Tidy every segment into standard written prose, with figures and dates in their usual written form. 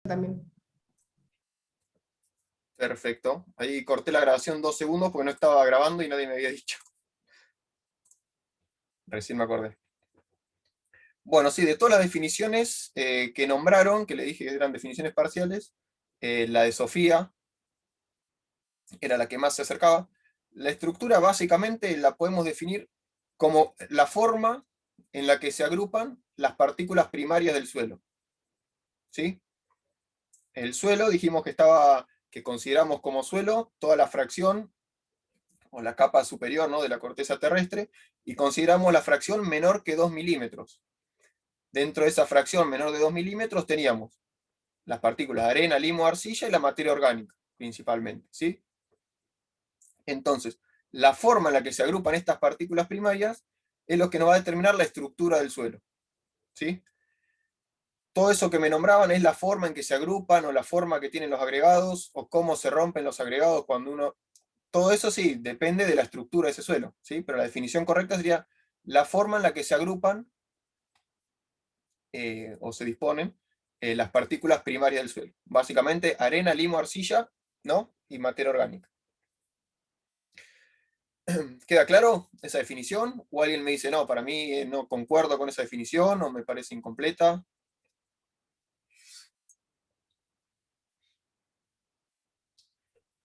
también. Perfecto. Ahí corté la grabación 2 segundos porque no estaba grabando y nadie me había dicho. Recién me acordé. Bueno, sí, de todas las definiciones que nombraron, que le dije que eran definiciones parciales, la de Sofía era la que más se acercaba. La estructura básicamente la podemos definir como la forma en la que se agrupan las partículas primarias del suelo. ¿Sí? El suelo dijimos que consideramos como suelo toda la fracción o la capa superior, ¿no?, de la corteza terrestre, y consideramos la fracción menor que 2 milímetros. Dentro de esa fracción menor de 2 milímetros teníamos las partículas de arena, limo, arcilla y la materia orgánica, principalmente. ¿Sí? Entonces, la forma en la que se agrupan estas partículas primarias es lo que nos va a determinar la estructura del suelo. ¿Sí? Todo eso que me nombraban es la forma en que se agrupan, o la forma que tienen los agregados, o cómo se rompen los agregados cuando uno... Todo eso sí, depende de la estructura de ese suelo, ¿sí? Pero la definición correcta sería la forma en la que se agrupan o se disponen las partículas primarias del suelo. Básicamente arena, limo, arcilla, ¿no?, y materia orgánica. ¿Queda claro esa definición? ¿O alguien me dice, no, para mí no concuerdo con esa definición o me parece incompleta?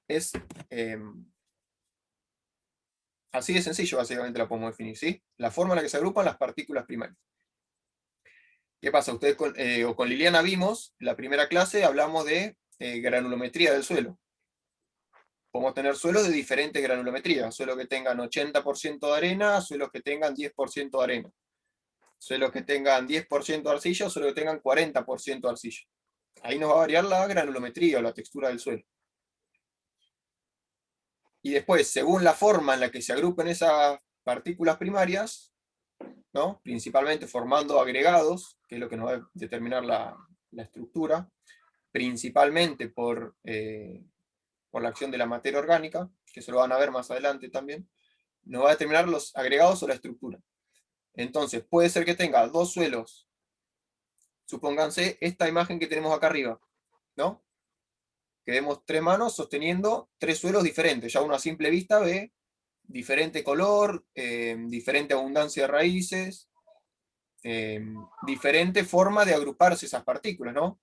Es así de sencillo, básicamente la podemos definir, ¿sí? La forma en la que se agrupan las partículas primarias. ¿Qué pasa? Ustedes o con Liliana vimos, en la primera clase hablamos de granulometría del suelo. Podemos tener suelos de diferente granulometría, suelos que tengan 80% de arena, suelos que tengan 10% de arena, suelos que tengan 10% de arcilla, suelos que tengan 40% de arcilla. Ahí nos va a variar la granulometría o la textura del suelo. Y después, según la forma en la que se agrupen esas partículas primarias, ¿no?, principalmente formando agregados, que es lo que nos va a determinar la estructura, principalmente por la acción de la materia orgánica, que se lo van a ver más adelante también, nos va a determinar los agregados o la estructura. Entonces, puede ser que tenga dos suelos, supónganse esta imagen que tenemos acá arriba, ¿no? Que vemos tres manos sosteniendo tres suelos diferentes. Ya uno a simple vista ve diferente color, diferente abundancia de raíces, diferente forma de agruparse esas partículas, ¿no?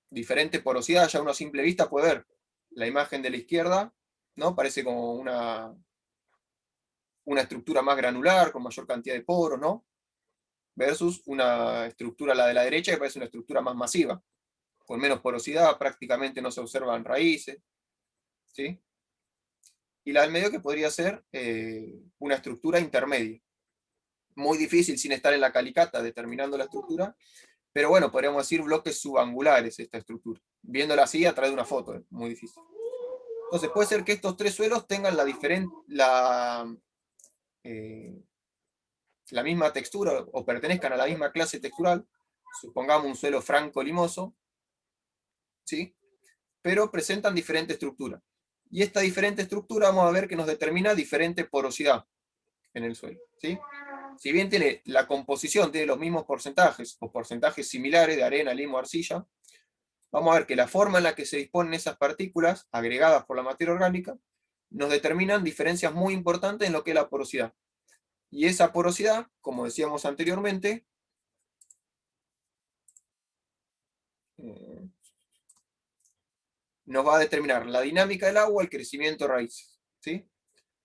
Diferente porosidad, ya uno a simple vista puede ver la imagen de la izquierda, ¿no? Parece como una estructura más granular, con mayor cantidad de poros, ¿no? Versus una estructura, la de la derecha, que parece una estructura más masiva, con menos porosidad, prácticamente no se observan raíces, ¿sí? Y la del medio, que podría ser una estructura intermedia. Muy difícil sin estar en la calicata determinando la estructura, pero bueno, podríamos decir bloques subangulares esta estructura. Viéndola así a través de una foto, es muy difícil. Entonces puede ser que estos tres suelos tengan la misma textura o pertenezcan a la misma clase textural, supongamos un suelo franco-limoso, ¿sí?, pero presentan diferente estructura. Y esta diferente estructura vamos a ver que nos determina diferente porosidad en el suelo, ¿sí? Si bien tiene la composición, tiene los mismos porcentajes o porcentajes similares de arena, limo, arcilla, vamos a ver que la forma en la que se disponen esas partículas agregadas por la materia orgánica nos determinan diferencias muy importantes en lo que es la porosidad. Y esa porosidad, como decíamos anteriormente, nos va a determinar la dinámica del agua, el crecimiento de raíces, ¿sí?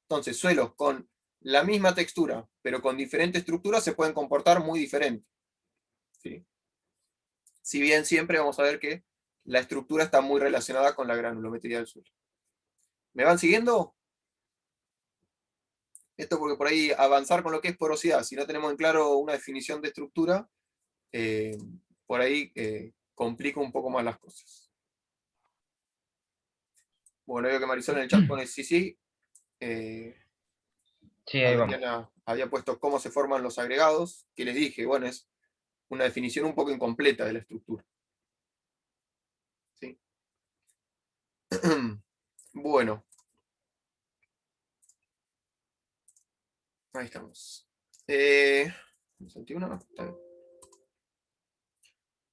Entonces, suelos con la misma textura, pero con diferente estructura, se pueden comportar muy diferente, ¿sí? Si bien siempre vamos a ver que la estructura está muy relacionada con la granulometría del suelo. ¿Me van siguiendo? Esto porque por ahí avanzar con lo que es porosidad, si no tenemos en claro una definición de estructura, eh, por ahí complica un poco más las cosas. Bueno, veo que Marisol en el chat pone sí, sí. Sí, ahí vamos. Adriana había puesto cómo se forman los agregados, que les dije, bueno, es una definición un poco incompleta de la estructura. ¿Sí? Bueno. Ahí estamos. ¿Me salté una? No, está bien.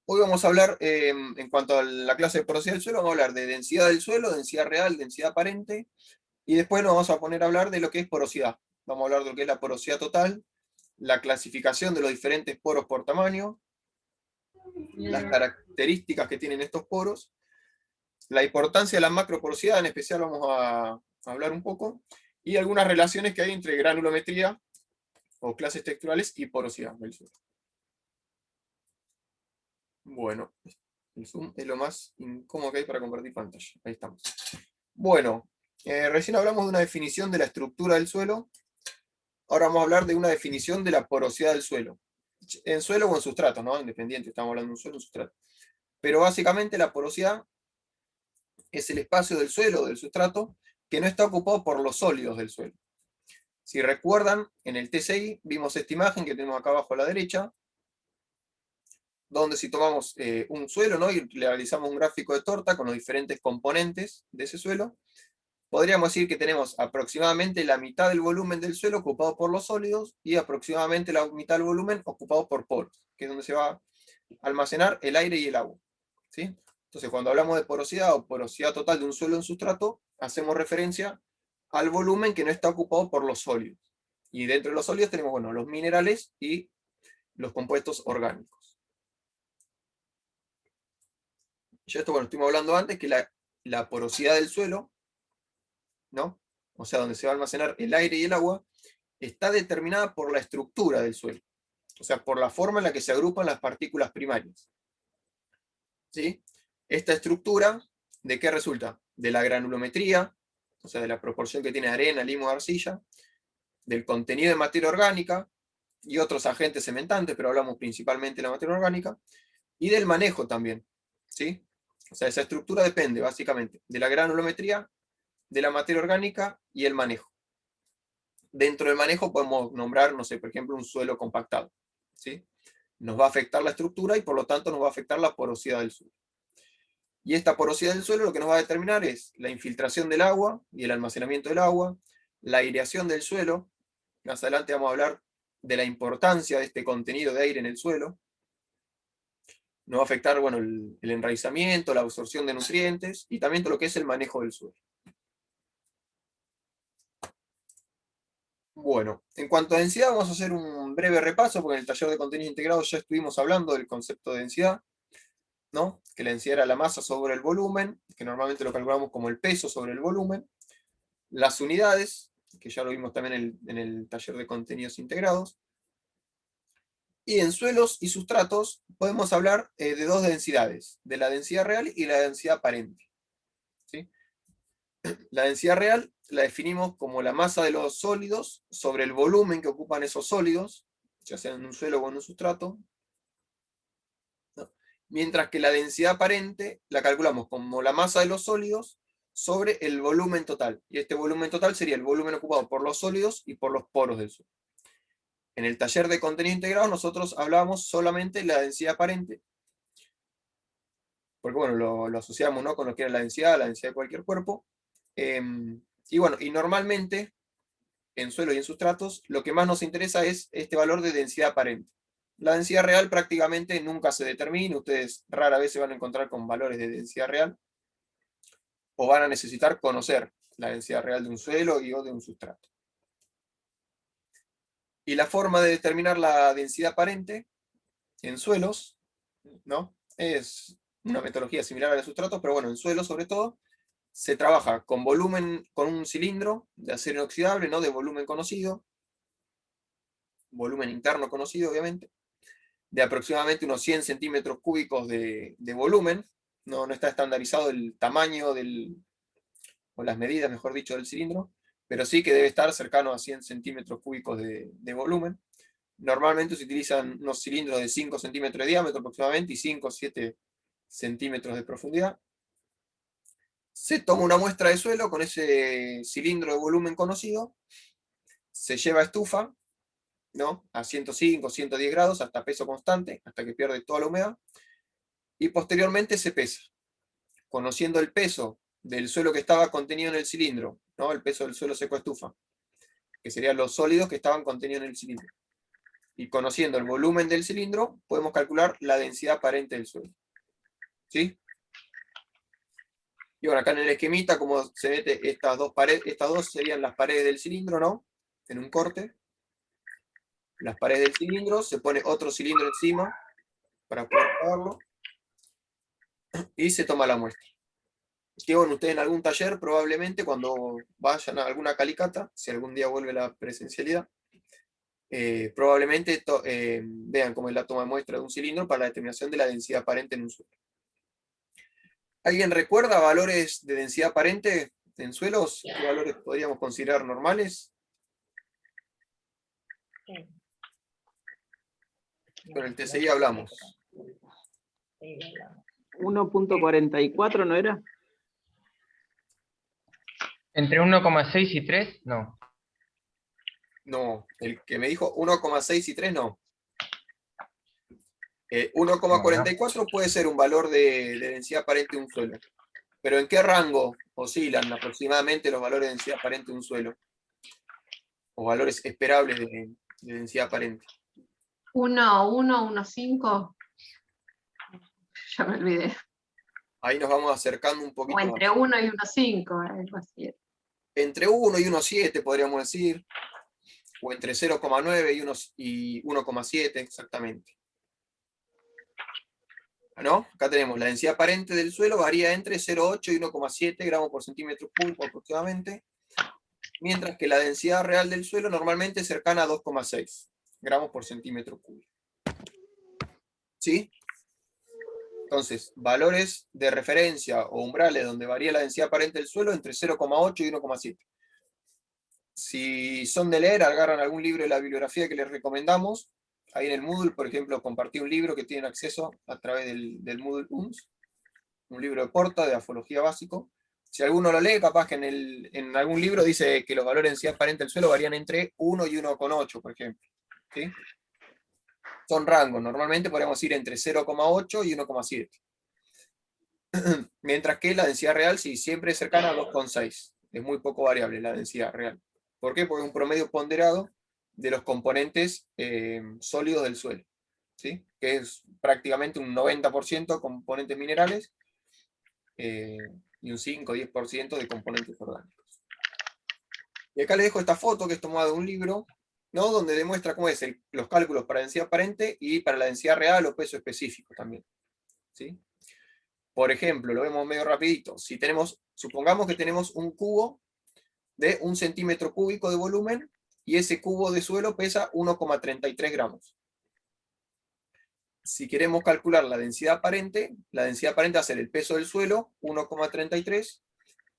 Hoy vamos a hablar, en cuanto a la clase de porosidad del suelo, vamos a hablar de densidad del suelo, densidad real, densidad aparente, y después nos vamos a poner a hablar de lo que es porosidad. Vamos a hablar de lo que es la porosidad total, la clasificación de los diferentes poros por tamaño, las características que tienen estos poros, la importancia de la macroporosidad, en especial vamos a hablar un poco, y algunas relaciones que hay entre granulometría o clases texturales y porosidad del suelo. Bueno, el Zoom es lo más incómodo que hay para compartir pantalla. Ahí estamos. Bueno, recién hablamos de una definición de la estructura del suelo. Ahora vamos a hablar de una definición de la porosidad del suelo. En suelo o en sustrato, ¿no? Independiente, estamos hablando de un suelo o un sustrato. Pero básicamente la porosidad es el espacio del suelo o del sustrato que no está ocupado por los sólidos del suelo. Si recuerdan, en el TCI vimos esta imagen que tenemos acá abajo a la derecha, donde si tomamos un suelo, ¿no?, y realizamos un gráfico de torta con los diferentes componentes de ese suelo, podríamos decir que tenemos aproximadamente la mitad del volumen del suelo ocupado por los sólidos y aproximadamente la mitad del volumen ocupado por poros, que es donde se va a almacenar el aire y el agua, ¿sí? Entonces, cuando hablamos de porosidad o porosidad total de un suelo en sustrato, hacemos referencia al volumen que no está ocupado por los sólidos. Y dentro de los sólidos tenemos, bueno, los minerales y los compuestos orgánicos. Ya esto, bueno, estuvimos hablando antes que la porosidad del suelo, ¿no?, o sea, donde se va a almacenar el aire y el agua, está determinada por la estructura del suelo, o sea, por la forma en la que se agrupan las partículas primarias. ¿Sí? Esta estructura, ¿de qué resulta? De la granulometría, o sea, de la proporción que tiene arena, limo, arcilla, del contenido de materia orgánica y otros agentes cementantes, pero hablamos principalmente de la materia orgánica, y del manejo también, ¿sí? O sea, esa estructura depende básicamente de la granulometría, de la materia orgánica y el manejo. Dentro del manejo podemos nombrar, no sé, por ejemplo, un suelo compactado, ¿sí? Nos va a afectar la estructura y por lo tanto nos va a afectar la porosidad del suelo. Y esta porosidad del suelo lo que nos va a determinar es la infiltración del agua y el almacenamiento del agua, la aireación del suelo. Más adelante vamos a hablar de la importancia de este contenido de aire en el suelo. Nos va a afectar, bueno, el enraizamiento, la absorción de nutrientes y también todo lo que es el manejo del suelo. Bueno, en cuanto a densidad, vamos a hacer un breve repaso, porque en el taller de contenidos integrados ya estuvimos hablando del concepto de densidad, ¿no? Que la densidad era la masa sobre el volumen, que normalmente lo calculamos como el peso sobre el volumen. Las unidades, que ya lo vimos también en el taller de contenidos integrados. Y en suelos y sustratos podemos hablar de dos densidades, de la densidad real y la densidad aparente. ¿Sí? La densidad real la definimos como la masa de los sólidos sobre el volumen que ocupan esos sólidos, ya sea en un suelo o en un sustrato, ¿no? Mientras que la densidad aparente la calculamos como la masa de los sólidos sobre el volumen total. Y este volumen total sería el volumen ocupado por los sólidos y por los poros del suelo. En el taller de contenido integrado nosotros hablábamos solamente de la densidad aparente, porque bueno, lo asociamos, ¿no?, con lo que era la densidad de cualquier cuerpo. Y bueno, y normalmente en suelo y en sustratos lo que más nos interesa es este valor de densidad aparente. La densidad real prácticamente nunca se determina, ustedes rara vez se van a encontrar con valores de densidad real, o van a necesitar conocer la densidad real de un suelo y o de un sustrato. Y la forma de determinar la densidad aparente en suelos, ¿no?, es una metodología similar a la de sustratos, pero bueno, en suelos sobre todo, se trabaja con volumen, con un cilindro de acero inoxidable, ¿no?, de volumen conocido, volumen interno conocido obviamente, de aproximadamente unos 100 centímetros cúbicos de volumen. No está estandarizado el tamaño o las medidas, mejor dicho, del cilindro, pero sí que debe estar cercano a 100 centímetros cúbicos de volumen. Normalmente se utilizan unos cilindros de 5 centímetros de diámetro aproximadamente y 5 o 7 centímetros de profundidad. Se toma una muestra de suelo con ese cilindro de volumen conocido, se lleva a estufa, ¿no?, a 105, 110 grados, hasta peso constante, hasta que pierde toda la humedad, y posteriormente se pesa, conociendo el peso del suelo que estaba contenido en el cilindro, ¿no?, el peso del suelo seco a estufa, que serían los sólidos que estaban contenidos en el cilindro. Y conociendo el volumen del cilindro, podemos calcular la densidad aparente del suelo. ¿Sí? Y bueno, acá en el esquemita, como se mete estas dos paredes, estas dos serían las paredes del cilindro, ¿no? En un corte. Las paredes del cilindro, se pone otro cilindro encima para poder pagarlo, y se toma la muestra. Que bueno, ustedes en algún taller, probablemente cuando vayan a alguna calicata, si algún día vuelve la presencialidad, probablemente vean cómo es la toma de muestra de un cilindro para la determinación de la densidad aparente en un suelo. ¿Alguien recuerda valores de densidad aparente en suelos? ¿Qué valores podríamos considerar normales? Con el TCI hablamos. 1.44, ¿no era? ¿Entre 1,6 y 3? No. No, el que me dijo 1,6 y 3 no. 1,44 puede ser un valor de densidad aparente de un suelo. Pero ¿en qué rango oscilan aproximadamente los valores de densidad aparente de un suelo? O valores esperables de densidad aparente. 1,5. Ya me olvidé. Ahí nos vamos acercando un O poquito entre más. 1 y 1,5, algo así. Entre 1 y 1,7 podríamos decir. O entre 0,9 y 1,7 exactamente. ¿No? Acá tenemos la densidad aparente del suelo, varía entre 0,8 y 1,7 gramos por centímetro cúbico aproximadamente, mientras que la densidad real del suelo normalmente es cercana a 2,6 gramos por centímetro cúbico. ¿Sí? Entonces, valores de referencia o umbrales donde varía la densidad aparente del suelo entre 0,8 y 1,7. Si son de leer, agarran algún libro de la bibliografía que les recomendamos. Ahí en el Moodle, por ejemplo, compartí un libro que tienen acceso a través del Moodle UNS, un libro de Porta, de afología básico. Si alguno lo lee, capaz que en algún libro dice que los valores de densidad aparente del suelo varían entre 1 y 1,8, por ejemplo. ¿Sí? Son rangos, normalmente podríamos ir entre 0,8 y 1,7. Mientras que la densidad real sí, siempre es cercana a 2,6. Es muy poco variable la densidad real. ¿Por qué? Porque es un promedio ponderado de los componentes sólidos del suelo, ¿sí? Que es prácticamente un 90% componentes minerales y un 5-10% de componentes orgánicos. Y acá les dejo esta foto que es tomada de un libro, ¿no? Donde demuestra cómo es los cálculos para densidad aparente y para la densidad real o peso específico también. ¿Sí? Por ejemplo, lo vemos medio rapidito. Si tenemos, supongamos que tenemos un cubo de 1 centímetro cúbico de volumen y ese cubo de suelo pesa 1,33 gramos. Si queremos calcular la densidad aparente va a ser el peso del suelo, 1,33,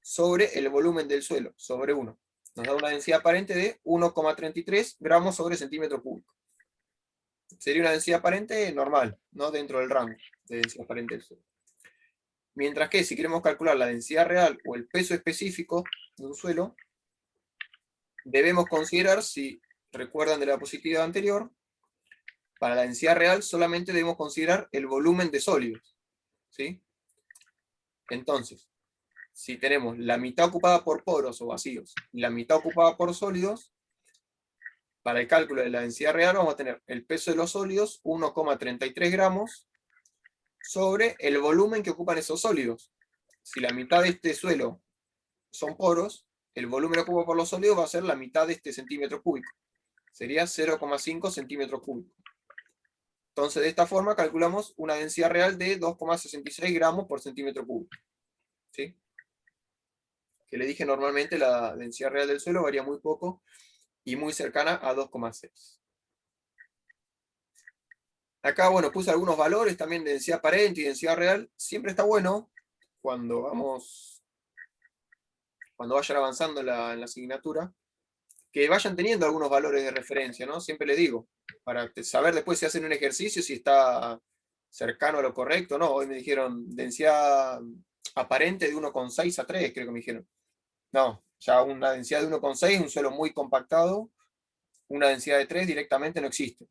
sobre el volumen del suelo, sobre 1. Nos da una densidad aparente de 1,33 gramos sobre centímetro cúbico. Sería una densidad aparente normal, ¿no? Dentro del rango de densidad aparente del suelo. Mientras que si queremos calcular la densidad real o el peso específico de un suelo, debemos considerar, si recuerdan de la diapositiva anterior, para la densidad real solamente debemos considerar el volumen de sólidos. ¿Sí? Entonces, si tenemos la mitad ocupada por poros o vacíos y la mitad ocupada por sólidos, para el cálculo de la densidad real vamos a tener el peso de los sólidos, 1,33 gramos, sobre el volumen que ocupan esos sólidos. Si la mitad de este suelo son poros, el volumen ocupado por los sólidos va a ser la mitad de este centímetro cúbico. Sería 0,5 centímetros cúbicos. Entonces, de esta forma calculamos una densidad real de 2,66 gramos por centímetro cúbico. ¿Sí? Que le dije, normalmente la densidad real del suelo varía muy poco y muy cercana a 2,6. Acá, bueno, puse algunos valores también de densidad aparente y densidad real. Siempre está bueno cuando vayan avanzando en la asignatura, que vayan teniendo algunos valores de referencia, ¿no? Siempre les digo, para saber después si hacen un ejercicio, si está cercano a lo correcto, ¿no? Hoy me dijeron densidad aparente de 1,6 a 3, creo que me dijeron. No, ya una densidad de 1,6, un suelo muy compactado, una densidad de 3 directamente no existe.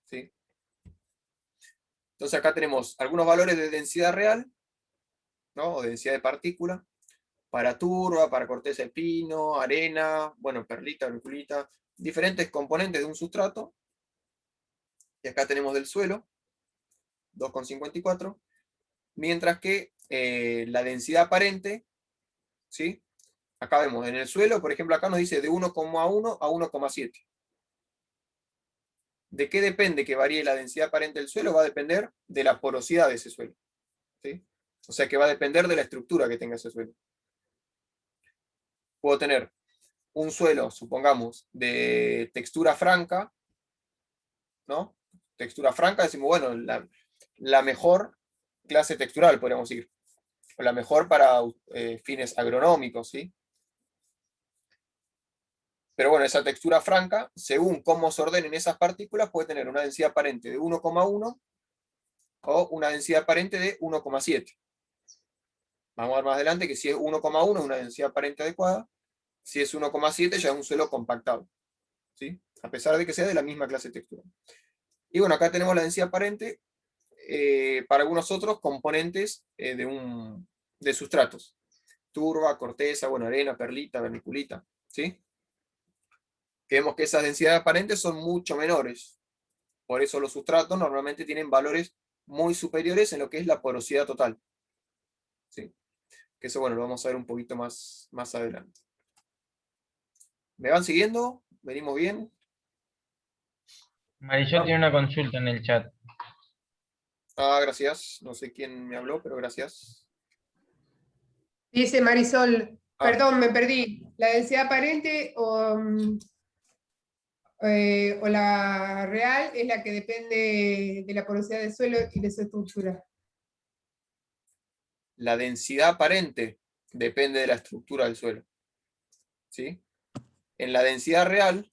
¿Sí? Entonces acá tenemos algunos valores de densidad real, ¿no? O densidad de partícula, para turba, para corteza de pino, arena, bueno, perlita, vermiculita, diferentes componentes de un sustrato, Y acá tenemos del suelo, 2,54. Mientras que la densidad aparente, ¿sí? Acá vemos en el suelo, por ejemplo, acá nos dice de 1,1 a 1,7. ¿De qué depende que varíe la densidad aparente del suelo? Va a depender de la porosidad de ese suelo, ¿sí? O sea que va a depender de la estructura que tenga ese suelo. Puedo tener un suelo, supongamos, de textura franca, ¿no? Textura franca, decimos, bueno, la mejor clase textural, podríamos decir. O la mejor para fines agronómicos, ¿sí? Pero bueno, esa textura franca, según cómo se ordenen esas partículas, puede tener una densidad aparente de 1,1 o una densidad aparente de 1,7. Vamos a ver más adelante que si es 1,1 es una densidad aparente adecuada, si es 1,7 ya es un suelo compactado, ¿sí? A pesar de que sea de la misma clase de textura. Y bueno, acá tenemos la densidad aparente para algunos otros componentes de sustratos. Turba, corteza, bueno, arena, perlita, vermiculita, ¿sí? Que vemos que esas densidades aparentes son mucho menores. Por eso los sustratos normalmente tienen valores muy superiores en lo que es la porosidad total, ¿sí? Que eso, bueno, lo vamos a ver un poquito más adelante. ¿Me van siguiendo? ¿Venimos bien? Marisol tiene una consulta en el chat. Ah, gracias. No sé quién me habló, pero gracias. Dice Marisol, Ah. perdón, me perdí. ¿La densidad aparente o la real es la que depende de la porosidad del suelo y de su estructura? La densidad aparente depende de la estructura del suelo, ¿sí? En la densidad real,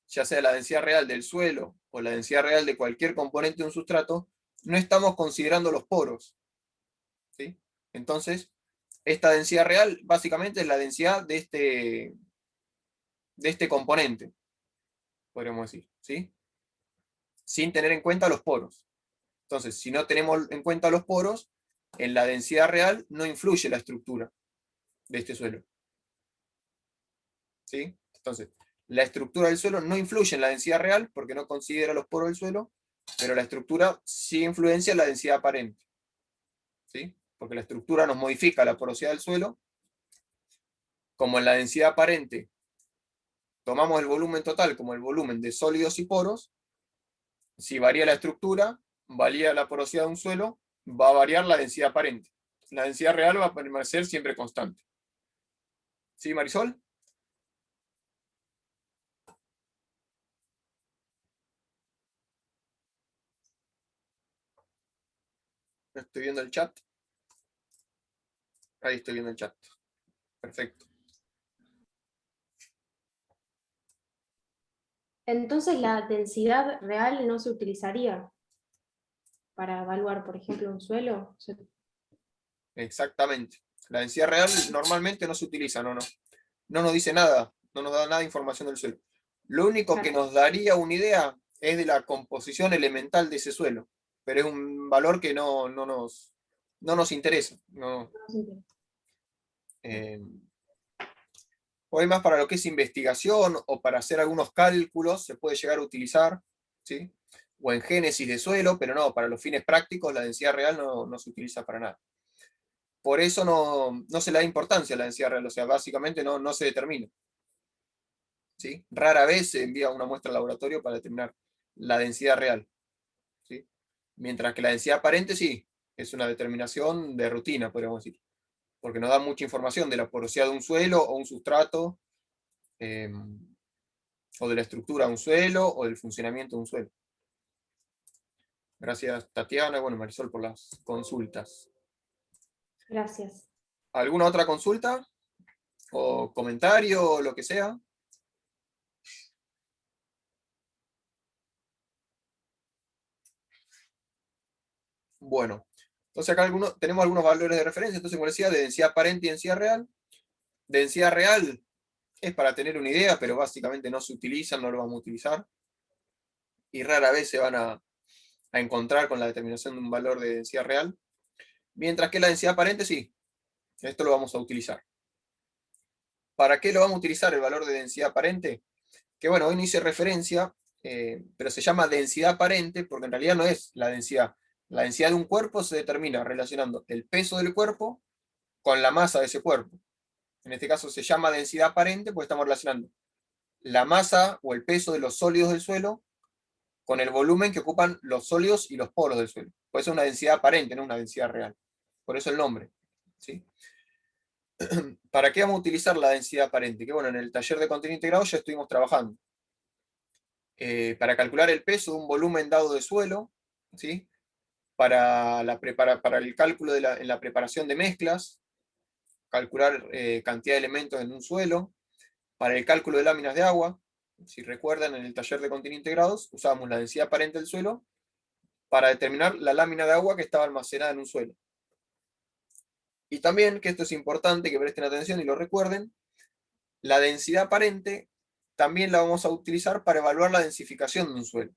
ya sea la densidad real del suelo o la densidad real de cualquier componente de un sustrato, no estamos considerando los poros, ¿sí? Entonces, esta densidad real básicamente es la densidad de este componente, podríamos decir, ¿sí? Sin tener en cuenta los poros. Entonces, si no tenemos en cuenta los poros, en la densidad real no influye la estructura de este suelo, ¿sí? Entonces, la estructura del suelo no influye en la densidad real porque no considera los poros del suelo, pero la estructura sí influencia en la densidad aparente, ¿sí? Porque la estructura nos modifica la porosidad del suelo. Como en la densidad aparente tomamos el volumen total como el volumen de sólidos y poros, si varía la estructura, varía la porosidad de un suelo, va a variar la densidad aparente. La densidad real va a permanecer siempre constante. ¿Sí, Marisol? Estoy viendo el chat. Ahí estoy viendo el chat. Perfecto. Entonces la densidad real no se utilizaría para evaluar, por ejemplo, un suelo. Exactamente. La densidad real normalmente no se utiliza, no nos dice nada, no nos da nada de información del suelo. Lo único que nos daría una idea es de la composición elemental de ese suelo, pero es un valor que no nos interesa. Hoy más para lo que es investigación o para hacer algunos cálculos se puede llegar a utilizar, ¿sí? O en génesis de suelo, pero no, para los fines prácticos la densidad real no se utiliza para nada. Por eso no se le da importancia a la densidad real, o sea, básicamente no se determina, ¿sí? Rara vez se envía una muestra al laboratorio para determinar la densidad real, ¿sí? Mientras que la densidad aparente sí, es una determinación de rutina, podríamos decir, porque nos da mucha información de la porosidad de un suelo o un sustrato, o de la estructura de un suelo, o del funcionamiento de un suelo. Gracias, Tatiana, bueno, Marisol, por las consultas. Gracias. ¿Alguna otra consulta? ¿O comentario, o lo que sea? Bueno, entonces acá tenemos algunos valores de referencia, entonces como decía, de densidad aparente y densidad real. Densidad real es para tener una idea, pero básicamente no se utilizan, no lo vamos a utilizar. Y rara vez se van a encontrar con la determinación de un valor de densidad real. Mientras que la densidad aparente sí, esto lo vamos a utilizar. ¿Para qué lo vamos a utilizar el valor de densidad aparente? Que bueno, hoy no hice referencia, pero se llama densidad aparente porque en realidad no es la densidad. La densidad de un cuerpo se determina relacionando el peso del cuerpo con la masa de ese cuerpo. En este caso se llama densidad aparente porque estamos relacionando la masa o el peso de los sólidos del suelo con el volumen que ocupan los sólidos y los poros del suelo. Por eso es una densidad aparente, no una densidad real. Por eso el nombre. ¿Sí? ¿Para qué vamos a utilizar la densidad aparente? Que bueno, en el taller de contenido integrado ya estuvimos trabajando. Para calcular el peso de un volumen dado de suelo, ¿sí? Para el cálculo en la preparación de mezclas, calcular cantidad de elementos en un suelo, para el cálculo de láminas de agua. Si recuerdan, en el taller de contenido integrados usábamos la densidad aparente del suelo para determinar la lámina de agua que estaba almacenada en un suelo. Y también, que esto es importante que presten atención y lo recuerden, la densidad aparente también la vamos a utilizar para evaluar la densificación de un suelo.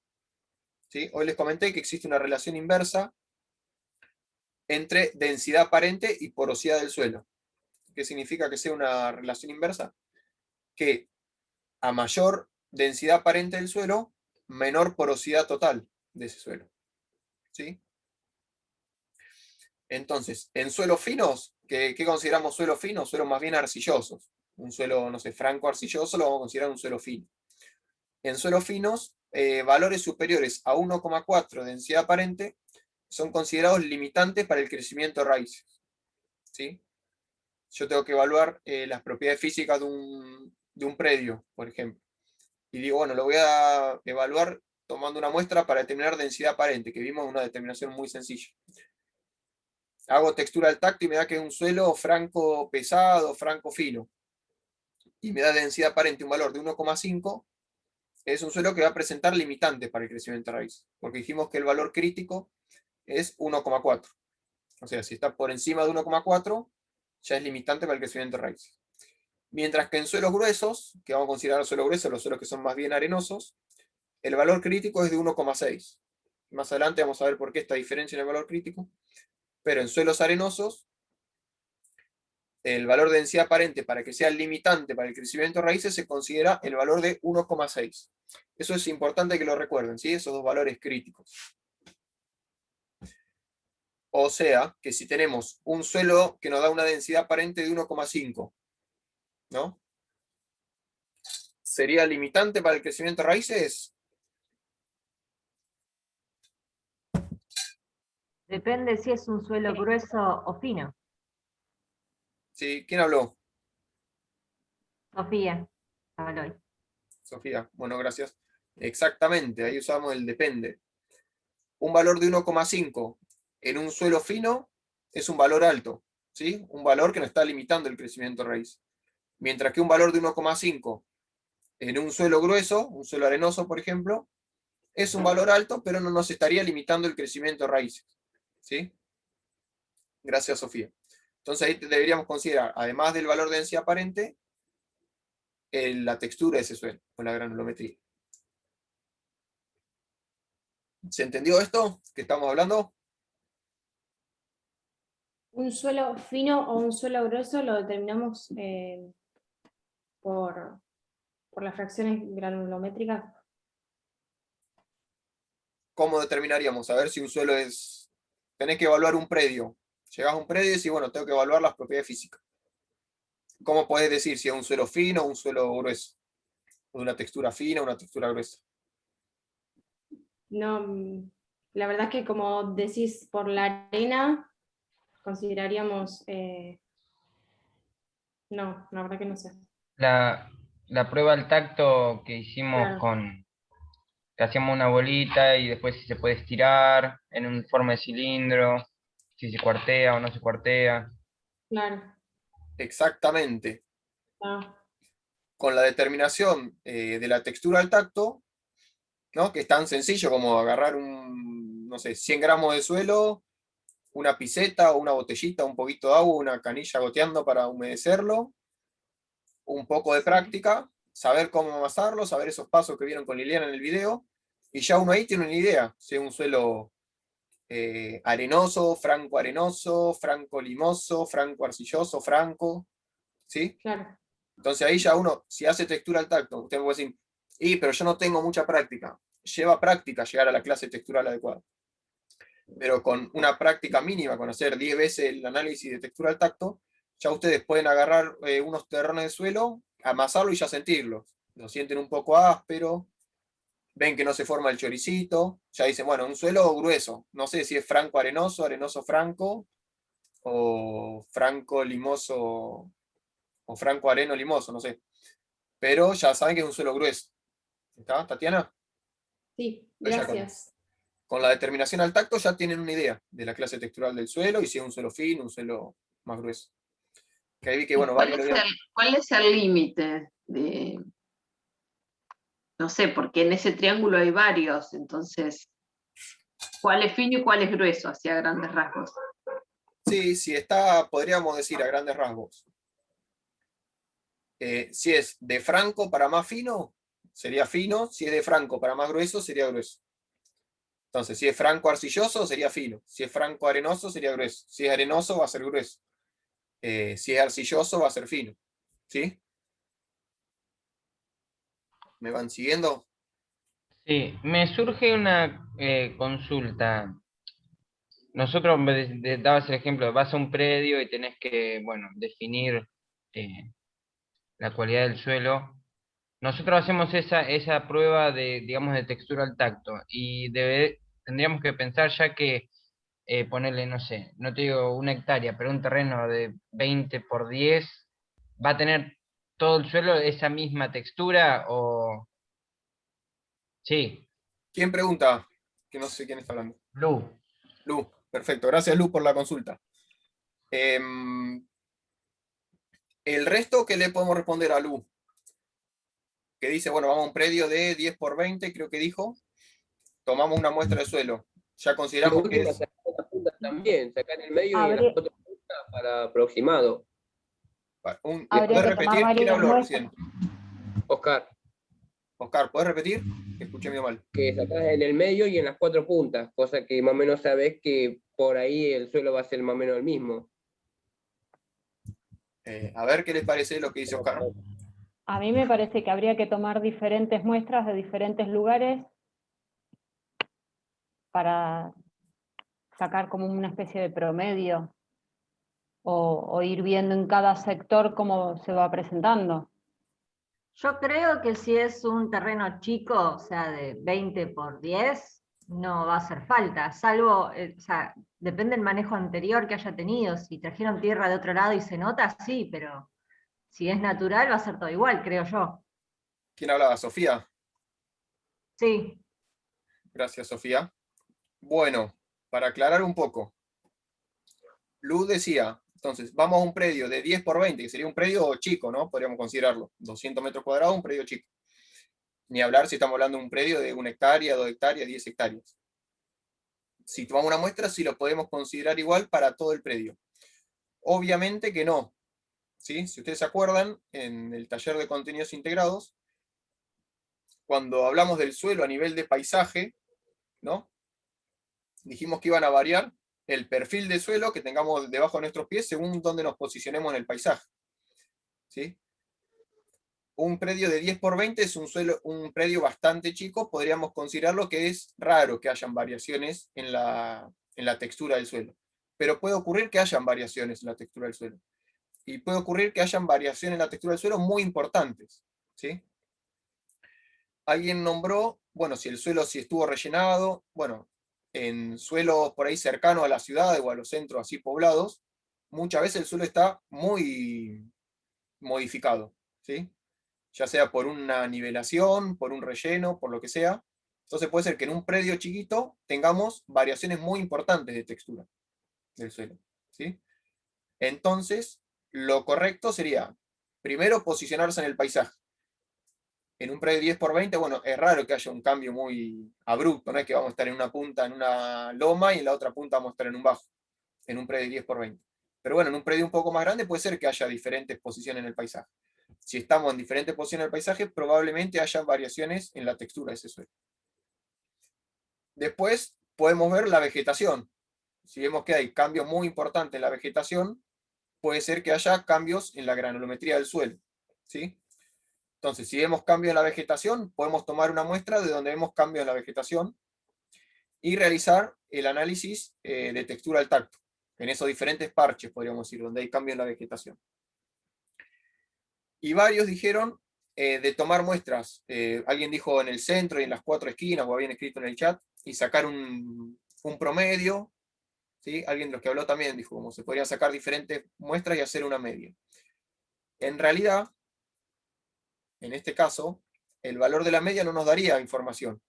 ¿Sí? Hoy les comenté que existe una relación inversa entre densidad aparente y porosidad del suelo. ¿Qué significa que sea una relación inversa? Que a mayor densidad aparente del suelo, menor porosidad total de ese suelo. ¿Sí? Entonces, en suelos finos, ¿qué consideramos suelos finos? Suelos más bien arcillosos. Un suelo, no sé, franco arcilloso lo vamos a considerar un suelo fino. En suelos finos, valores superiores a 1,4 de densidad aparente son considerados limitantes para el crecimiento de raíces. ¿Sí? Yo tengo que evaluar las propiedades físicas de un predio, por ejemplo. Y digo, bueno, lo voy a evaluar tomando una muestra para determinar densidad aparente, que vimos una determinación muy sencilla. Hago textura al tacto y me da que es un suelo franco pesado, franco fino. Y me da densidad aparente un valor de 1,5. Es un suelo que va a presentar limitantes para el crecimiento de raíz. Porque dijimos que el valor crítico es 1,4. O sea, si está por encima de 1,4, ya es limitante para el crecimiento de raíz. Mientras que en suelos gruesos, que vamos a considerar suelos gruesos, los suelos que son más bien arenosos, el valor crítico es de 1,6. Más adelante vamos a ver por qué esta diferencia en el valor crítico. Pero en suelos arenosos, el valor de densidad aparente para que sea limitante para el crecimiento de raíces se considera el valor de 1,6. Eso es importante que lo recuerden, ¿sí? Esos dos valores críticos. O sea, que si tenemos un suelo que nos da una densidad aparente de 1,5, ¿no? ¿Sería limitante para el crecimiento de raíces? Depende si es un suelo grueso o fino. Sí, ¿quién habló? Sofía, Baloy. Sofía, bueno, gracias. Exactamente, ahí usamos el depende. Un valor de 1,5 en un suelo fino es un valor alto, ¿sí? Un valor que no está limitando el crecimiento de raíz. Mientras que un valor de 1,5 en un suelo grueso, un suelo arenoso, por ejemplo, es un valor alto, pero no nos estaría limitando el crecimiento de raíces. ¿Sí? Gracias, Sofía. Entonces ahí deberíamos considerar, además del valor de densidad aparente, la textura de ese suelo, o la granulometría. ¿Se entendió esto que estamos hablando? Un suelo fino o un suelo grueso lo determinamos por las fracciones granulométricas. ¿Cómo determinaríamos? A ver si un suelo es... Tenés que evaluar un predio. Llegás a un predio y decís, bueno, tengo que evaluar las propiedades físicas. ¿Cómo podés decir si es un suelo fino o un suelo grueso? O de una textura fina o una textura gruesa. No, la verdad es que como decís por la arena, consideraríamos... no, la verdad que no sé. La prueba al tacto que hicimos Claro. que hacíamos una bolita y después si se puede estirar en un forma de cilindro, si se cuartea o no se cuartea. Claro. Exactamente. Ah, Con la determinación de la textura al tacto, ¿no? Que es tan sencillo como agarrar no sé, 100 gramos de suelo, una piseta o una botellita, un poquito de agua, una canilla goteando para humedecerlo, un poco de práctica, saber cómo amasarlo, saber esos pasos que vieron con Liliana en el video, y ya uno ahí tiene una idea, si es un suelo arenoso, franco limoso, franco arcilloso, franco, ¿sí? claro. Entonces ahí ya uno, si hace textura al tacto, usted me puede decir, Y, pero yo no tengo mucha práctica. Lleva práctica llegar a la clase textural adecuada. Pero con una práctica mínima, con hacer 10 veces el análisis de textura al tacto, ya ustedes pueden agarrar unos terrones de suelo, amasarlo y ya sentirlo. Lo sienten un poco áspero, ven que no se forma el choricito, ya dicen, bueno, un suelo grueso. No sé si es franco arenoso, arenoso franco, o franco limoso, o franco areno limoso, no sé. Pero ya saben que es un suelo grueso. ¿Está, Tatiana? Sí, Pues ya gracias. con la determinación al tacto ya tienen una idea de la clase textural del suelo y si es un suelo fino, un suelo más grueso. Que ahí vi que, ¿Y bueno, varios lo vieron. cuál es el límite de, no sé, porque en ese triángulo hay varios, entonces, ¿cuál es fino y cuál es grueso, hacia grandes rasgos? Sí, sí está, podríamos decir a grandes rasgos. Si es de franco para más fino, sería fino. Si es de franco para más grueso, sería grueso. Entonces, si es franco arcilloso, sería fino. Si es franco arenoso, sería grueso. Si es arenoso, va a ser grueso. Si es arcilloso, va a ser fino. ¿Sí? ¿Me van siguiendo? Sí, me surge una consulta. Nosotros, dabas el ejemplo, vas a un predio y tenés que, bueno, definir la cualidad del suelo. Nosotros hacemos esa prueba de, digamos, de textura al tacto y tendríamos que pensar ya que ponerle, no sé, no te digo una hectárea, pero un terreno de 20 por 10, ¿va a tener todo el suelo esa misma textura o...? Sí, ¿Quién pregunta? Que no sé quién está hablando. Lu. Lu, perfecto. Gracias, Lu, por la consulta. El resto, ¿qué le podemos responder a Lu? Que dice, bueno, vamos a un predio de 10 por 20, creo que dijo. Tomamos una muestra de suelo. Ya De consideramos que última, es... sacar las puntas también, sacar el medio y en las Habría, 4 puntas para aproximado. habría ¿Puedes que tomar repetir? ¿Quién varias habló muestras. recién? Oscar, Oscar, ¿puedes repetir? Que escuché medio mal. que sacás en el medio y en las 4 puntas, cosa que más o menos sabés que por ahí el suelo va a ser más o menos el mismo. A ver qué les parece lo que dice Oscar. A mí me parece que habría que tomar diferentes muestras de diferentes lugares para sacar como una especie de promedio o ir viendo en cada sector cómo se va presentando. Yo creo que si es un terreno chico, o sea, de 20 por 10, no va a hacer falta, salvo, o sea, depende del manejo anterior que haya tenido. Si trajeron tierra de otro lado y se nota, sí, pero si es natural va a ser todo igual, creo yo. ¿Quién hablaba? ¿Sofía? Sí. Gracias, Sofía. Bueno, para aclarar un poco. Luz decía, entonces, vamos a un predio de 10 por 20, que sería un predio chico, ¿no? Podríamos considerarlo. 200 metros cuadrados, un predio chico. Ni hablar si estamos hablando de un predio de 1 hectárea, 2 hectáreas, 10 hectáreas. Si tomamos una muestra, sí lo podemos considerar igual para todo el predio. Obviamente que no. ¿Sí? Si ustedes se acuerdan, en el taller de contenidos integrados, cuando hablamos del suelo a nivel de paisaje, ¿no? Dijimos que iban a variar el perfil de suelo que tengamos debajo de nuestros pies según donde nos posicionemos en el paisaje. ¿Sí? Un predio de 10 por 20 es un predio bastante chico, podríamos considerarlo que es raro que hayan variaciones en la textura del suelo. Pero puede ocurrir que hayan variaciones en la textura del suelo. Y puede ocurrir que hayan variaciones en la textura del suelo muy importantes. ¿Sí? Alguien nombró, bueno, si el suelo si estuvo rellenado, bueno, en suelos por ahí cercanos a la ciudad o a los centros así poblados, muchas veces el suelo está muy modificado, ¿sí? Ya sea por una nivelación, por un relleno, por lo que sea. Entonces puede ser que en un predio chiquito tengamos variaciones muy importantes de textura del suelo, ¿sí? Entonces, lo correcto sería, primero, posicionarse en el paisaje. En un predio 10 por 20, bueno, es raro que haya un cambio muy abrupto, no es que vamos a estar en una punta, en una loma, y en la otra punta vamos a estar en un bajo, en un predio 10 por 20. Pero bueno, en un predio un poco más grande puede ser que haya diferentes posiciones en el paisaje. Si estamos en diferentes posiciones en el paisaje, probablemente haya variaciones en la textura de ese suelo. Después podemos ver la vegetación. Si vemos que hay cambios muy importantes en la vegetación, puede ser que haya cambios en la granulometría del suelo, ¿sí? Entonces, si vemos cambios en la vegetación, podemos tomar una muestra de donde vemos cambios en la vegetación y realizar el análisis de textura al tacto, en esos diferentes parches, podríamos decir, donde hay cambios en la vegetación. Y varios dijeron de tomar muestras, alguien dijo en el centro y en las 4 esquinas, o habían escrito en el chat, y sacar un promedio, ¿sí? Alguien de los que habló también dijo, como se podrían sacar diferentes muestras y hacer una media. En realidad, en este caso, el valor de la media no nos daría información.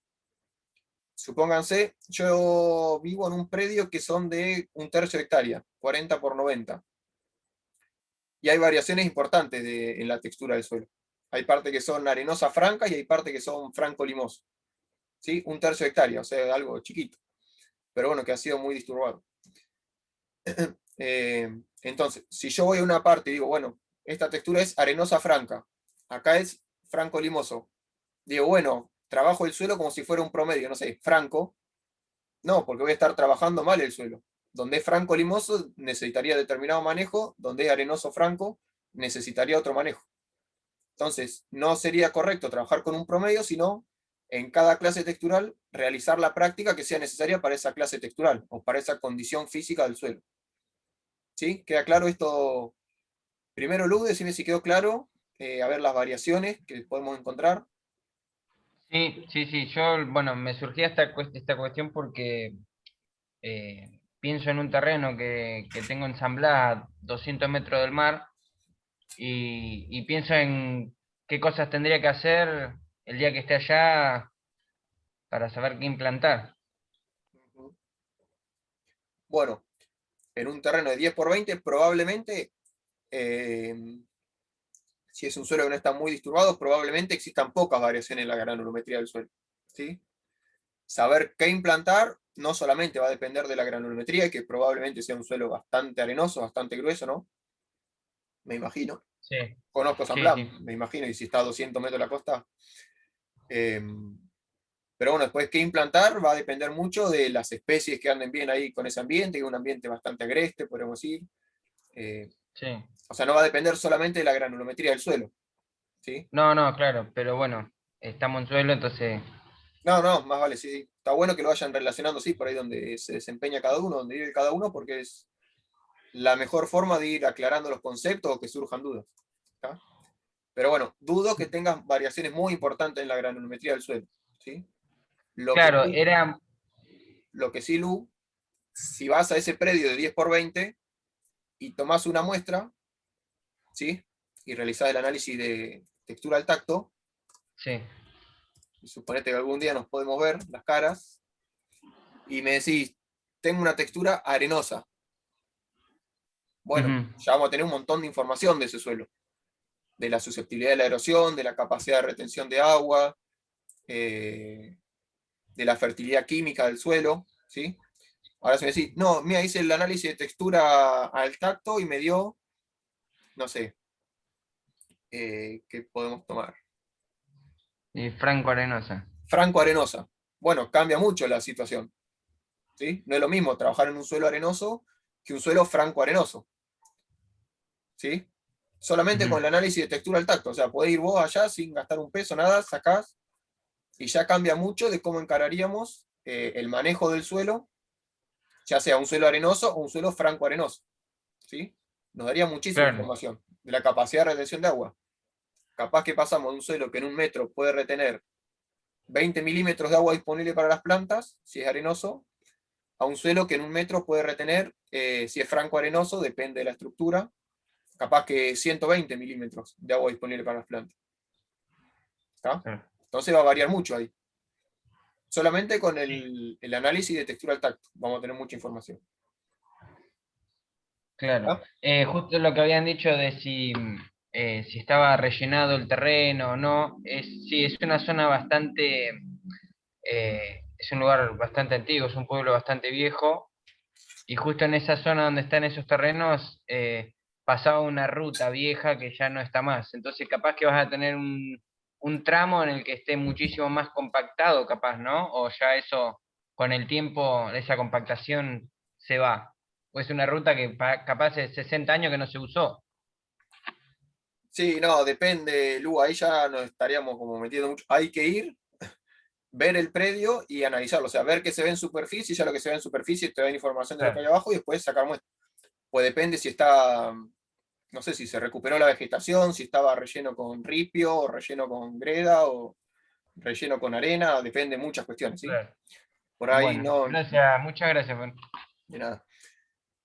Supónganse, yo vivo en un predio que son de 1/3 hectárea, 40 por 90. Y hay variaciones importantes en la textura del suelo. Hay partes que son arenosa franca y hay partes que son franco-limoso. ¿Sí? 1/3 hectárea, o sea, algo chiquito. Pero bueno, que ha sido muy disturbado. Entonces, si yo voy a una parte y digo, bueno, esta textura es arenosa franca, acá es franco-limoso. Digo, bueno, trabajo el suelo como si fuera un promedio, no sé, franco. No, porque voy a estar trabajando mal el suelo. Donde es franco-limoso necesitaría determinado manejo, donde es arenoso-franco necesitaría otro manejo. Entonces, no sería correcto trabajar con un promedio, sino en cada clase textural realizar la práctica que sea necesaria para esa clase textural o para esa condición física del suelo. ¿Sí? ¿Queda claro esto? Primero, Lu, decime si quedó claro, a ver las variaciones que podemos encontrar. Sí, sí, sí, yo, bueno, me surgía esta cuestión porque pienso en un terreno que tengo ensamblada a 200 metros del mar y pienso en qué cosas tendría que hacer el día que esté allá para saber qué implantar. Bueno, en un terreno de 10 por 20, probablemente, si es un suelo que no está muy disturbado, probablemente existan pocas variaciones en la granulometría del suelo. ¿Sí? Saber qué implantar no solamente va a depender de la granulometría, que probablemente sea un suelo bastante arenoso, bastante grueso, ¿no? Me imagino. Sí, Conozco San sí, Blas, sí. me imagino, y si está a 200 metros de la costa. Pero bueno, después qué implantar va a depender mucho de las especies que anden bien ahí con ese ambiente, que es un ambiente bastante agreste, podemos decir. Sí. O sea, no va a depender solamente de la granulometría del suelo. ¿Sí? No, no, claro, pero bueno, estamos en suelo, entonces, No, no, más vale, sí, sí. Está bueno que lo vayan relacionando, sí, por ahí donde se desempeña cada uno, donde vive cada uno, porque es la mejor forma de ir aclarando los conceptos o que surjan dudas. ¿Está? Pero bueno, dudo que tengas variaciones muy importantes en la granulometría del suelo. ¿Sí? claro, era, Lo que sí, Lu, si vas a ese predio de 10 por 20 y tomás una muestra, ¿sí? Y realizás el análisis de textura al tacto, sí, y suponete que algún día nos podemos ver las caras, y me decís, tengo una textura arenosa. Bueno, ujú, ya vamos a tener un montón de información de ese suelo, de la susceptibilidad de la erosión, de la capacidad de retención de agua, de la fertilidad química del suelo, ¿sí? Ahora si me decís, no, mira, hice el análisis de textura al tacto y me dio, no sé, ¿qué podemos tomar? y Franco Arenosa. Franco arenosa. Bueno, cambia mucho la situación. ¿Sí? No es lo mismo trabajar en un suelo arenoso que un suelo franco arenoso. ¿Sí? Solamente con el análisis de textura al tacto. O sea, podés ir vos allá sin gastar un peso, nada, sacás, y ya cambia mucho de cómo encararíamos el manejo del suelo, ya sea un suelo arenoso o un suelo franco arenoso. ¿Sí? Nos daría muchísima Claro, información de la capacidad de retención de agua. Capaz que pasamos de un suelo que en un metro puede retener 20 milímetros de agua disponible para las plantas, si es arenoso, a un suelo que en un metro puede retener, si es franco arenoso, depende de la estructura, capaz que 120 milímetros de agua disponible para las plantas. ¿Está? claro, Entonces va a variar mucho ahí. Solamente con el análisis de textura al tacto vamos a tener mucha información. claro. ¿Está? Justo lo que habían dicho de si estaba rellenado el terreno o no, sí, es una zona bastante, es un lugar bastante antiguo, es un pueblo bastante viejo, y justo en esa zona donde están esos terrenos, pasaba una ruta vieja que ya no está más. Entonces capaz que vas a tener un tramo en el que esté muchísimo más compactado, capaz, ¿no? O ya eso, con el tiempo, esa compactación se va. O es una ruta que capaz de 60 años que no se usó. Sí, no, depende, Lu, ahí ya nos estaríamos como metiendo mucho. Hay que ir, ver el predio y analizarlo, o sea, ver qué se ve en superficie, ya lo que se ve en superficie te da información de lo que hay abajo y después sacar muestras. Pues depende si está, no sé, si se recuperó la vegetación, si estaba relleno con ripio, o relleno con greda, o relleno con arena, depende de muchas cuestiones, ¿sí? Claro. Por ahí Bueno, no, gracias, muchas gracias, Juan. de nada.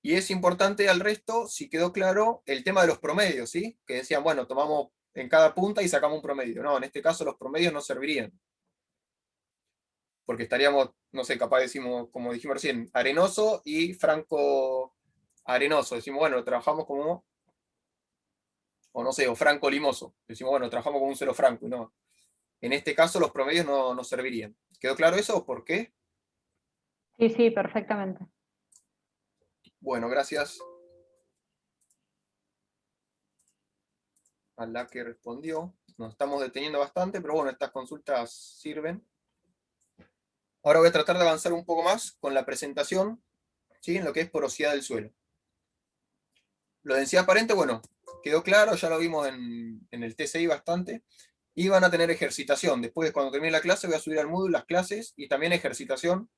Y es importante al resto, si quedó claro, el tema de los promedios, ¿sí? Que decían, bueno, tomamos en cada punta y sacamos un promedio. No, en este caso los promedios no servirían. Porque estaríamos, no sé, capaz decimos, como dijimos recién, arenoso y franco arenoso. Decimos, bueno, trabajamos como, o no sé, o franco limoso. Decimos, bueno, trabajamos con un suelo franco. Y no. En este caso los promedios no servirían. ¿Quedó claro eso? ¿Por qué? Sí, sí, perfectamente. Bueno, gracias a la que respondió. Nos estamos deteniendo bastante, pero bueno, estas consultas sirven. Ahora voy a tratar de avanzar un poco más con la presentación, ¿sí? En lo que es porosidad del suelo. Lo de densidad aparente, bueno, quedó claro, ya lo vimos en el TCI bastante. Y van a tener ejercitación. Después, cuando termine la clase, voy a subir al Moodle las clases y también ejercitación,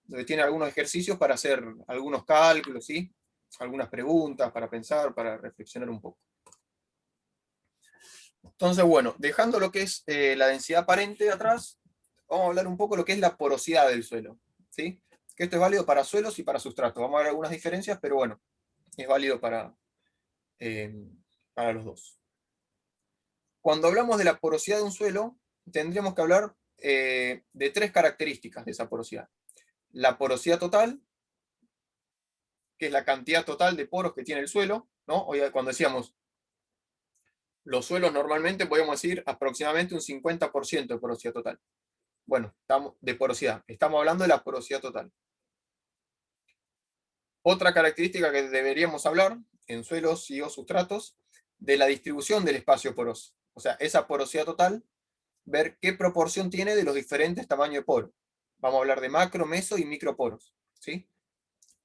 donde tiene algunos ejercicios para hacer algunos cálculos, ¿sí? Algunas preguntas para pensar, para reflexionar un poco. Entonces, bueno, dejando lo que es la densidad aparente de atrás, vamos a hablar un poco de lo que es la porosidad del suelo, ¿sí? Que esto es válido para suelos y para sustratos. Vamos a ver algunas diferencias, pero bueno, es válido para los dos. Cuando hablamos de la porosidad de un suelo, tendríamos que hablar de tres características de esa porosidad. La porosidad total, que es la cantidad total de poros que tiene el suelo, ¿no? Hoy, cuando decíamos los suelos normalmente podemos decir aproximadamente un 50% de porosidad total. Bueno, de porosidad. Estamos hablando de la porosidad total. Otra característica que deberíamos hablar en suelos y o sustratos, de la distribución del espacio poroso. O sea, esa porosidad total, ver qué proporción tiene de los diferentes tamaños de poros. Vamos a hablar de macro, meso y microporos, ¿sí?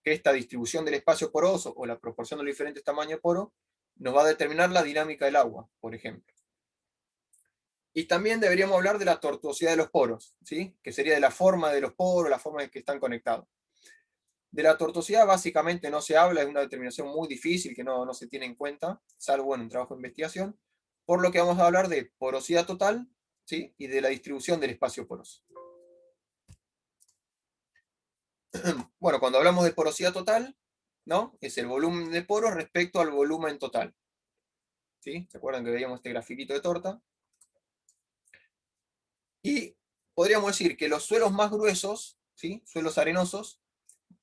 Que esta distribución del espacio poroso o la proporción de los diferentes tamaños de poros nos va a determinar la dinámica del agua, por ejemplo. Y también deberíamos hablar de la tortuosidad de los poros, ¿sí? Que sería de la forma de los poros, la forma en que están conectados. De la tortuosidad básicamente no se habla, es una determinación muy difícil que no se tiene en cuenta, salvo en un trabajo de investigación, por lo que vamos a hablar de porosidad total, ¿sí? Y de la distribución del espacio poroso. Bueno, cuando hablamos de porosidad total, ¿no? Es el volumen de poros respecto al volumen total. ¿Sí? ¿Se acuerdan que veíamos este grafiquito de torta? Y podríamos decir que los suelos más gruesos, ¿sí? Suelos arenosos,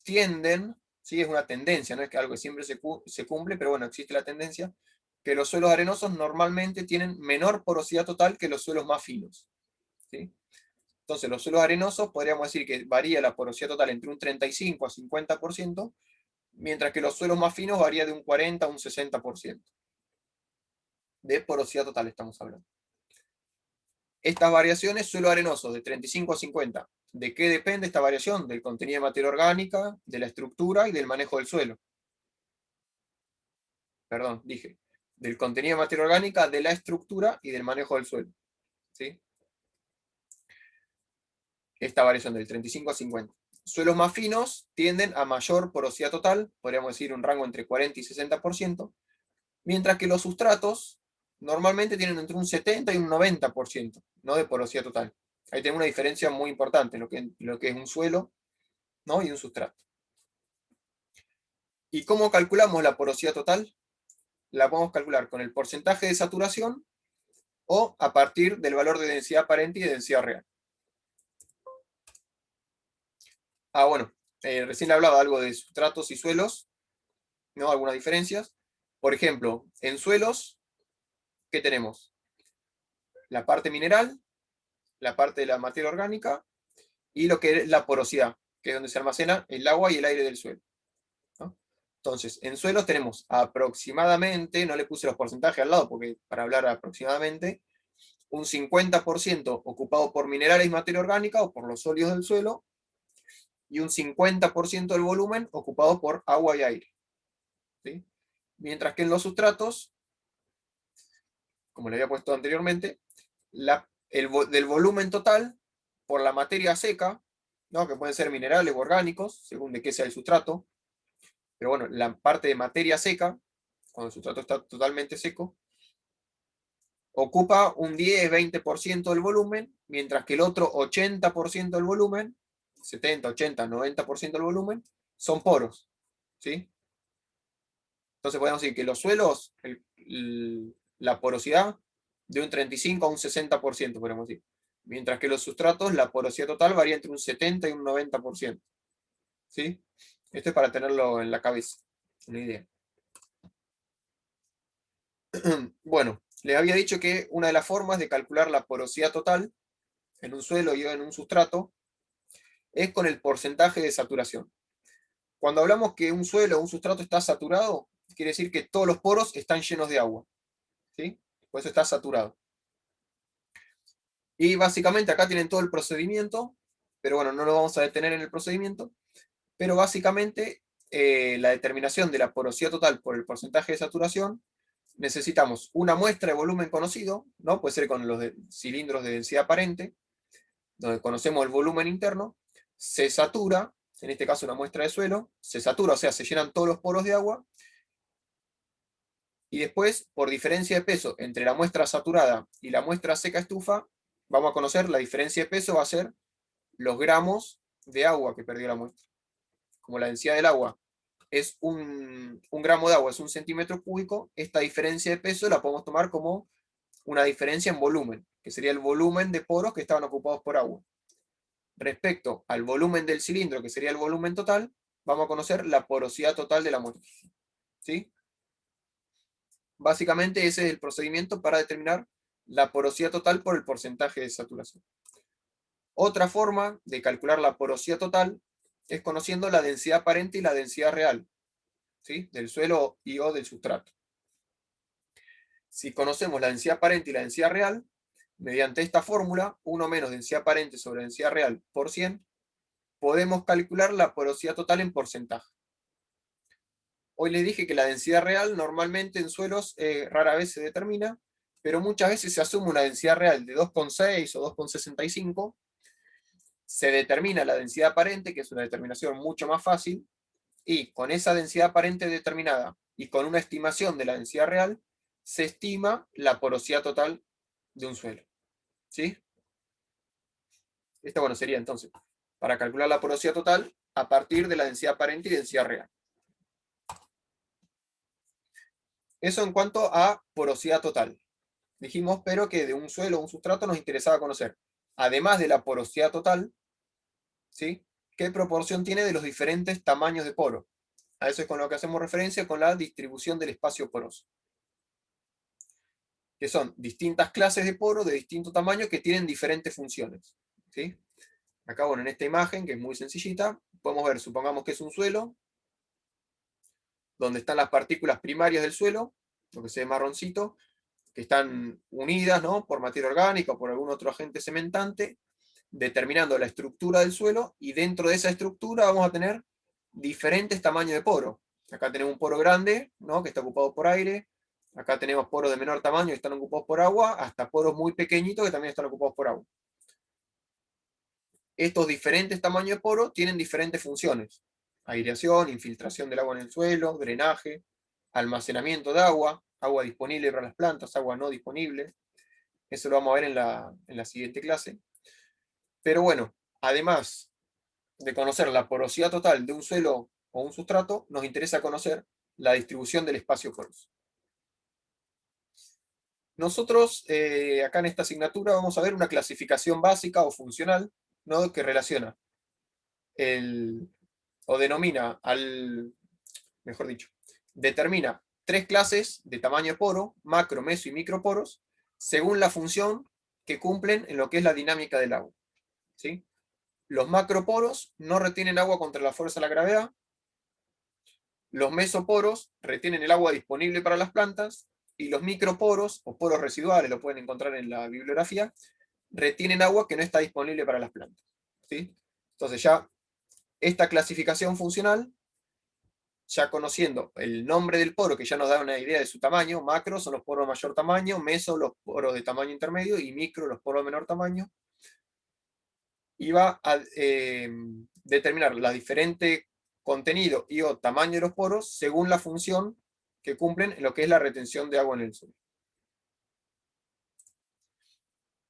tienden, ¿sí? Es una tendencia, no es que algo que siempre se cumple, pero bueno, existe la tendencia, que los suelos arenosos normalmente tienen menor porosidad total que los suelos más finos, ¿sí? Entonces los suelos arenosos podríamos decir que varía la porosidad total entre un 35 a 50%, mientras que los suelos más finos varía de un 40 a un 60%. De porosidad total estamos hablando. Estas variaciones, suelo arenoso de 35 a 50. ¿De qué depende esta variación? Del contenido de materia orgánica, de la estructura y del manejo del suelo. Perdón, dije. Del contenido de materia orgánica, de la estructura y del manejo del suelo. ¿Sí? Esta variación del 35 a 50. Suelos más finos tienden a mayor porosidad total, podríamos decir un rango entre 40 y 60%, mientras que los sustratos normalmente tienen entre un 70 y un 90%, ¿no? De porosidad total. Ahí tenemos una diferencia muy importante, lo que es un suelo, ¿no? Y un sustrato. ¿Y cómo calculamos la porosidad total? La podemos calcular con el porcentaje de saturación o a partir del valor de densidad aparente y de densidad real. Bueno, recién le hablaba algo de sustratos y suelos, ¿no? Algunas diferencias. Por ejemplo, en suelos, ¿qué tenemos? La parte mineral, la parte de la materia orgánica y lo que es la porosidad, que es donde se almacena el agua y el aire del suelo, ¿no? Entonces, en suelos tenemos aproximadamente, no le puse los porcentajes al lado porque para hablar aproximadamente, un 50% ocupado por minerales y materia orgánica o por los sólidos del suelo, y un 50% del volumen ocupado por agua y aire, ¿sí? Mientras que en los sustratos como le había puesto anteriormente, del volumen total por la materia seca, ¿no? Que pueden ser minerales o orgánicos, según de qué sea el sustrato. Pero bueno, la parte de materia seca, cuando el sustrato está totalmente seco, ocupa un 10-20% del volumen, mientras que el otro 80% del volumen, 70, 80, 90% del volumen, son poros. ¿Sí? Entonces podemos decir que los suelos, la porosidad de un 35 a un 60%, podemos decir. Mientras que los sustratos, la porosidad total varía entre un 70 y un 90%. ¿Sí? Esto es para tenerlo en la cabeza, una idea. Bueno, les había dicho que una de las formas de calcular la porosidad total en un suelo y en un sustrato es con el porcentaje de saturación. Cuando hablamos que un suelo o un sustrato está saturado, quiere decir que todos los poros están llenos de agua. ¿Sí? Por eso está saturado. Y básicamente acá tienen todo el procedimiento, pero bueno, no lo vamos a detener en el procedimiento, pero básicamente la determinación de la porosidad total por el porcentaje de saturación, necesitamos una muestra de volumen conocido, ¿no? Puede ser con los cilindros de densidad aparente, donde conocemos el volumen interno, se satura, en este caso una muestra de suelo, se satura, o sea, se llenan todos los poros de agua, y después, por diferencia de peso entre la muestra saturada y la muestra seca estufa, vamos a conocer la diferencia de peso, va a ser los gramos de agua que perdió la muestra. Como la densidad del agua es un gramo de agua, es un centímetro cúbico, esta diferencia de peso la podemos tomar como una diferencia en volumen, que sería el volumen de poros que estaban ocupados por agua. Respecto al volumen del cilindro, que sería el volumen total, vamos a conocer la porosidad total de la muestra. ¿Sí? Básicamente ese es el procedimiento para determinar la porosidad total por el porcentaje de saturación. Otra forma de calcular la porosidad total es conociendo la densidad aparente y la densidad real, ¿sí? Del suelo y o del sustrato. Si conocemos la densidad aparente y la densidad real, mediante esta fórmula, 1 menos densidad aparente sobre densidad real por 100, podemos calcular la porosidad total en porcentaje. Hoy les dije que la densidad real normalmente en suelos rara vez se determina, pero muchas veces se asume una densidad real de 2,6 o 2,65, se determina la densidad aparente, que es una determinación mucho más fácil, y con esa densidad aparente determinada y con una estimación de la densidad real, se estima la porosidad total de un suelo. ¿Sí? Esto, bueno, sería entonces, para calcular la porosidad total a partir de la densidad aparente y densidad real. Eso en cuanto a porosidad total. Dijimos, pero que de un suelo o un sustrato nos interesaba conocer, además de la porosidad total, ¿sí? ¿Qué proporción tiene de los diferentes tamaños de poro? A eso es con lo que hacemos referencia con la distribución del espacio poroso. Que son distintas clases de poro de distinto tamaño que tienen diferentes funciones. ¿Sí? Acá, bueno, en esta imagen, que es muy sencillita, podemos ver, supongamos que es un suelo, donde están las partículas primarias del suelo, lo que se ve marroncito, que están unidas, ¿no? Por materia orgánica o por algún otro agente cementante, determinando la estructura del suelo, y dentro de esa estructura vamos a tener diferentes tamaños de poro. Acá tenemos un poro grande, ¿no? Que está ocupado por aire, acá tenemos poros de menor tamaño que están ocupados por agua, hasta poros muy pequeñitos que también están ocupados por agua. Estos diferentes tamaños de poro tienen diferentes funciones: aireación, infiltración del agua en el suelo, drenaje, almacenamiento de agua, agua disponible para las plantas, agua no disponible. Eso lo vamos a ver en la siguiente clase. Pero bueno, además de conocer la porosidad total de un suelo o un sustrato, nos interesa conocer la distribución del espacio poroso. Nosotros, acá en esta asignatura, vamos a ver una clasificación básica o funcional, ¿no? Que relaciona o denomina mejor dicho, determina 3 clases de tamaño de poro, macro, meso y microporos, según la función que cumplen en lo que es la dinámica del agua. ¿Sí? Los macroporos no retienen agua contra la fuerza de la gravedad. Los mesoporos retienen el agua disponible para las plantas. Y los microporos, o poros residuales, lo pueden encontrar en la bibliografía, retienen agua que no está disponible para las plantas. ¿Sí? Entonces ya esta clasificación funcional ya conociendo el nombre del poro, que ya nos da una idea de su tamaño. Macro son los poros de mayor tamaño, meso los poros de tamaño intermedio, y micro los poros de menor tamaño. Y va a determinar la diferente contenido y o tamaño de los poros según la función que cumplen en lo que es la retención de agua en el suelo.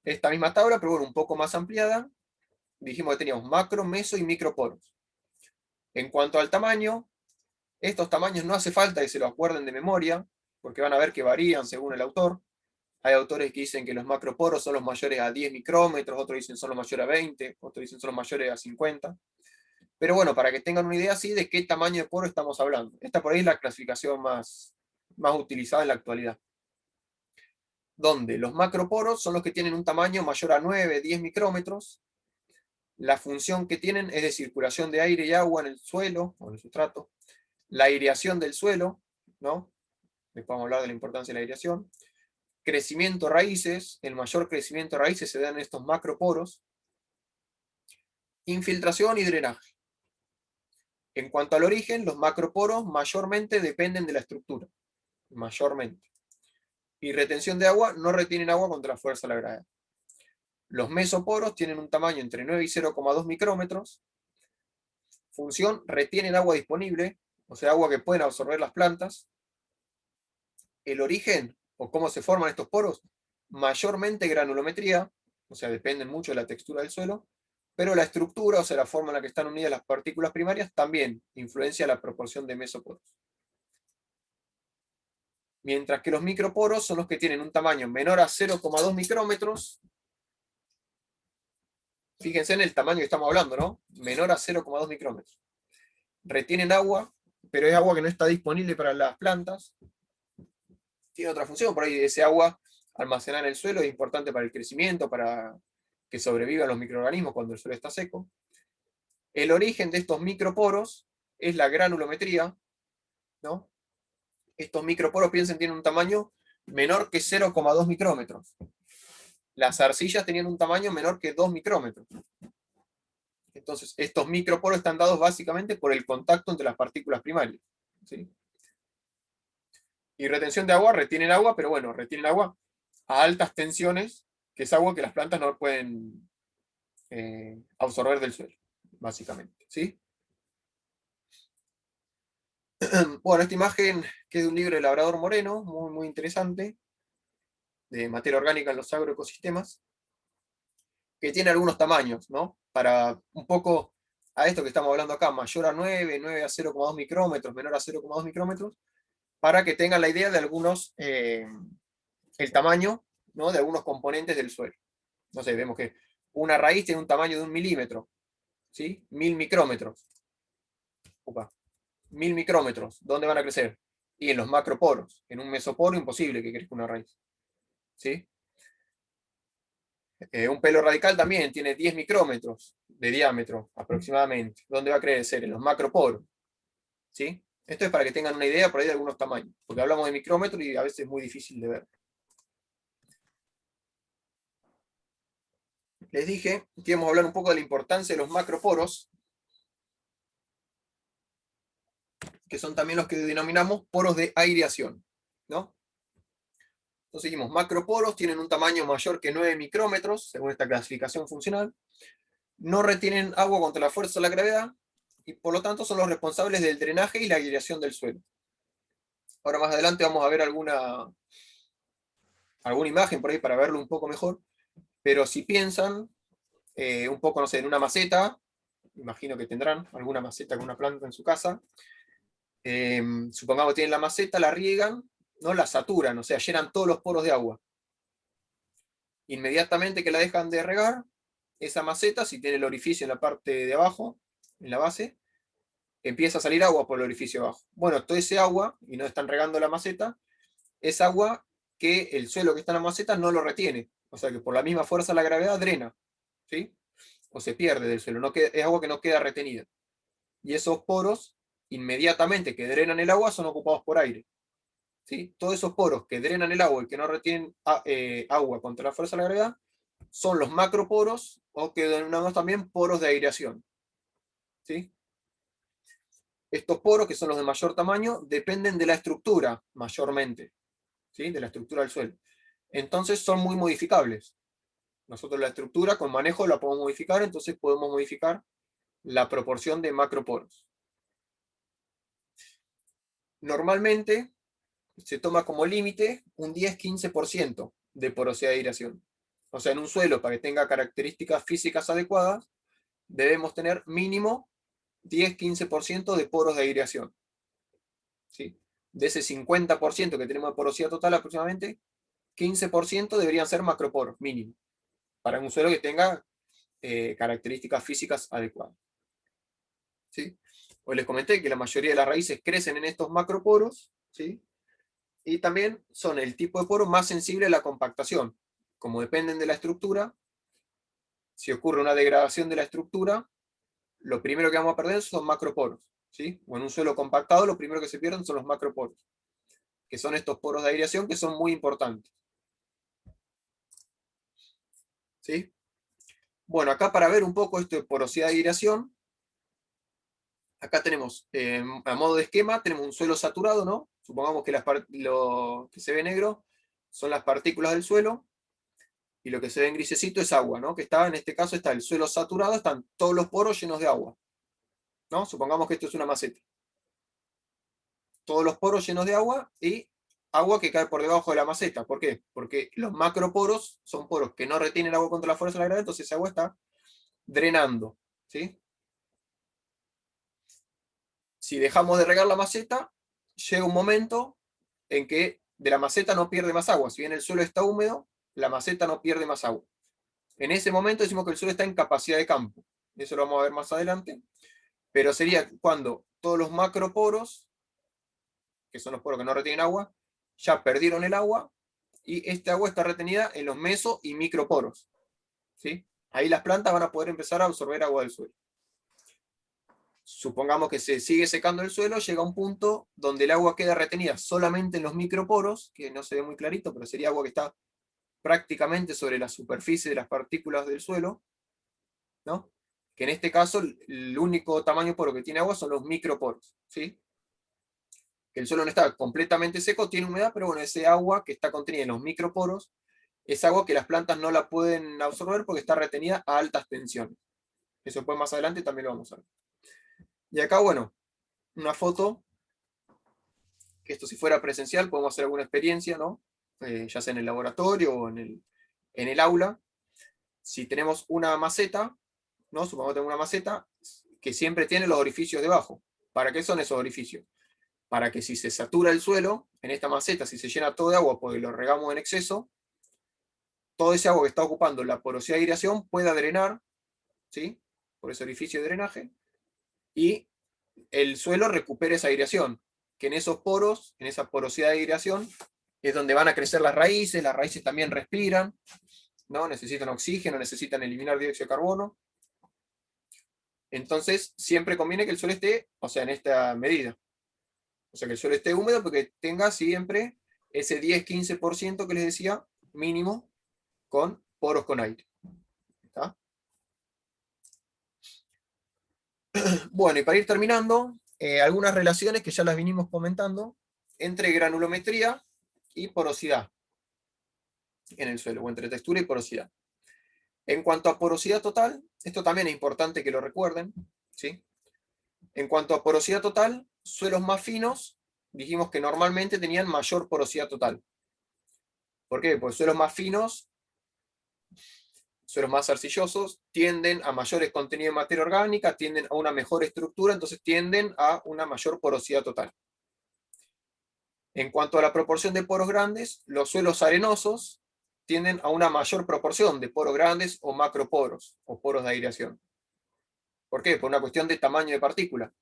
Esta misma tabla, pero bueno, un poco más ampliada, dijimos que teníamos macro, meso y microporos. En cuanto al tamaño, estos tamaños no hace falta que se lo acuerden de memoria, porque van a ver que varían según el autor. Hay autores que dicen que los macroporos son los mayores a 10 micrómetros, otros dicen son los mayores a 20, otros dicen son los mayores a 50. Pero bueno, para que tengan una idea así de qué tamaño de poro estamos hablando. Esta por ahí es la clasificación más utilizada en la actualidad. Donde los macroporos son los que tienen un tamaño mayor a 9, 10 micrómetros. La función que tienen es de circulación de aire y agua en el suelo, o en el sustrato. La aireación del suelo, ¿no? Después vamos a hablar de la importancia de la aireación. Crecimiento raíces, el mayor crecimiento de raíces se da en estos macroporos. Infiltración y drenaje. En cuanto al origen, los macroporos mayormente dependen de la estructura. Mayormente. Y retención de agua, no retienen agua contra la fuerza de la gravedad. Los mesoporos tienen un tamaño entre 9 y 0,2 micrómetros. Función, retienen agua disponible, o sea, agua que pueden absorber las plantas. El origen, o cómo se forman estos poros, mayormente granulometría, o sea, dependen mucho de la textura del suelo, pero la estructura, o sea, la forma en la que están unidas las partículas primarias, también influencia la proporción de mesoporos. Mientras que los microporos son los que tienen un tamaño menor a 0,2 micrómetros. Fíjense en el tamaño que estamos hablando, ¿no? Menor a 0,2 micrómetros. Retienen agua, pero es agua que no está disponible para las plantas. Tiene otra función, por ahí ese agua almacenada en el suelo es importante para el crecimiento, para que sobrevivan los microorganismos cuando el suelo está seco. El origen de estos microporos es la granulometría, ¿no? Estos microporos, piensen, tienen un tamaño menor que 0,2 micrómetros. Las arcillas tenían un tamaño menor que 2 micrómetros. Entonces, estos microporos están dados básicamente por el contacto entre las partículas primarias, ¿sí? Y retención de agua, retienen agua, pero bueno, retienen agua a altas tensiones, que es agua que las plantas no pueden absorber del suelo, básicamente, ¿sí? Bueno, esta imagen que es de un libro de Labrador Moreno, muy, muy interesante, de materia orgánica en los agroecosistemas, que tiene algunos tamaños, ¿no? Para un poco a esto que estamos hablando acá, mayor a 9, 9 a 0,2 micrómetros, menor a 0,2 micrómetros, para que tengan la idea de algunos, el tamaño, ¿no? De algunos componentes del suelo. No sé, vemos que una raíz tiene un tamaño de 1 milímetro, ¿sí? 1000 micrómetros. Upa. 1000 micrómetros, ¿dónde van a crecer? Y en los macroporos. En un mesoporo imposible que crezca una raíz, ¿sí? Un pelo radical también tiene 10 micrómetros de diámetro aproximadamente. ¿Dónde va a crecer? En los macroporos, ¿sí? Esto es para que tengan una idea por ahí de algunos tamaños, porque hablamos de micrómetros y a veces es muy difícil de ver. Les dije que íbamos a hablar un poco de la importancia de los macroporos, que son también los que denominamos poros de aireación, ¿no? Entonces dijimos, macroporos tienen un tamaño mayor que 9 micrómetros, según esta clasificación funcional, no retienen agua contra la fuerza de la gravedad, y por lo tanto son los responsables del drenaje y la aireación del suelo. Ahora más adelante vamos a ver alguna imagen por ahí para verlo un poco mejor, pero si piensan un poco, no sé, en una maceta, imagino que tendrán alguna maceta con una planta en su casa, supongamos que tienen la maceta, la riegan, ¿no? La saturan, o sea, llenan todos los poros de agua. Inmediatamente que la dejan de regar, esa maceta, si tiene el orificio en la parte de abajo, en la base, empieza a salir agua por el orificio de abajo. Bueno, todo ese agua, y no están regando la maceta, es agua que el suelo que está en la maceta no lo retiene. O sea que por la misma fuerza de la gravedad drena, ¿sí? O se pierde del suelo, no queda, es agua que no queda retenida. Y esos poros, inmediatamente que drenan el agua, son ocupados por aire, ¿sí? Todos esos poros que drenan el agua y que no retienen agua contra la fuerza de la gravedad, son los macroporos, o que denominamos también poros de aireación, ¿sí? estos poros, que son los de mayor tamaño, dependen de la estructura, mayormente, ¿sí? De la estructura del suelo. Entonces son muy modificables. Nosotros la estructura, con manejo, la podemos modificar, entonces podemos modificar la proporción de macroporos. Normalmente se toma como límite un 10-15% de porosidad de aireación. O sea, en un suelo, para que tenga características físicas adecuadas, debemos tener mínimo 10-15% de poros de aireación. ¿Sí? De ese 50% que tenemos de porosidad total aproximadamente, 15% deberían ser macroporos, mínimo, para un suelo que tenga características físicas adecuadas. ¿Sí? Hoy les comenté que la mayoría de las raíces crecen en estos macroporos, ¿sí? Y también son el tipo de poro más sensible a la compactación. Como dependen de la estructura, si ocurre una degradación de la estructura, lo primero que vamos a perder son macroporos, ¿sí? O en un suelo compactado, lo primero que se pierden son los macroporos, que son estos poros de aireación que son muy importantes. ¿Sí? Bueno, acá para ver un poco esto de porosidad de aireación, acá tenemos, a modo de esquema, tenemos un suelo saturado, ¿no? Supongamos que lo que se ve negro son las partículas del suelo, y lo que se ve en grisecito es agua, ¿no? Que está, en este caso, está el suelo saturado, están todos los poros llenos de agua, ¿no? Supongamos que esto es una maceta. Todos los poros llenos de agua y agua que cae por debajo de la maceta. ¿Por qué? Porque los macroporos son poros que no retienen agua contra la fuerza de la gravedad, entonces esa agua está drenando, ¿sí? Si dejamos de regar la maceta, llega un momento en que de la maceta no pierde más agua. Si bien el suelo está húmedo, la maceta no pierde más agua. En ese momento decimos que el suelo está en capacidad de campo. Eso lo vamos a ver más adelante. Pero sería cuando todos los macroporos, que son los poros que no retienen agua, ya perdieron el agua, y esta agua está retenida en los meso y microporos, ¿sí? Ahí las plantas van a poder empezar a absorber agua del suelo. Supongamos que se sigue secando el suelo, llega un punto donde el agua queda retenida solamente en los microporos, que no se ve muy clarito, pero sería agua que está prácticamente sobre la superficie de las partículas del suelo, ¿no? Que en este caso el único tamaño poro que tiene agua son los microporos, ¿sí? Que el suelo no está completamente seco, tiene humedad, pero bueno, ese agua que está contenida en los microporos es agua que las plantas no la pueden absorber porque está retenida a altas tensiones. Eso después más adelante también lo vamos a ver. Y acá, bueno, una foto, que esto si fuera presencial podemos hacer alguna experiencia, ¿no? Ya sea en el laboratorio o en el aula. Si tenemos una maceta, ¿no? Supongamos que tengo una maceta que siempre tiene los orificios debajo. ¿Para qué son esos orificios? Para que si se satura el suelo, en esta maceta, si se llena todo de agua porque lo regamos en exceso, todo ese agua que está ocupando la porosidad de aireación pueda drenar, ¿sí? Por ese orificio de drenaje, y el suelo recupere esa aireación, que en esos poros, en esa porosidad de aireación, es donde van a crecer las raíces también respiran, ¿no? Necesitan oxígeno, necesitan eliminar dióxido de carbono. Entonces, siempre conviene que el suelo esté, o sea, en esta medida. O sea, que el suelo esté húmedo porque tenga siempre ese 10-15% que les decía, mínimo, con poros con aire. ¿Está? Bueno, y para ir terminando, algunas relaciones que ya las vinimos comentando entre granulometría y porosidad en el suelo, o entre textura y porosidad. En cuanto a porosidad total, esto también es importante que lo recuerden, ¿sí? En cuanto a porosidad total, suelos más finos, dijimos que normalmente tenían mayor porosidad total. ¿Por qué? Porque suelos más finos, suelos más arcillosos, tienden a mayores contenidos de materia orgánica, tienden a una mejor estructura, entonces tienden a una mayor porosidad total. En cuanto a la proporción de poros grandes, los suelos arenosos tienden a una mayor proporción de poros grandes o macroporos, o poros de aireación. ¿Por qué? Por una cuestión de tamaño de partícula,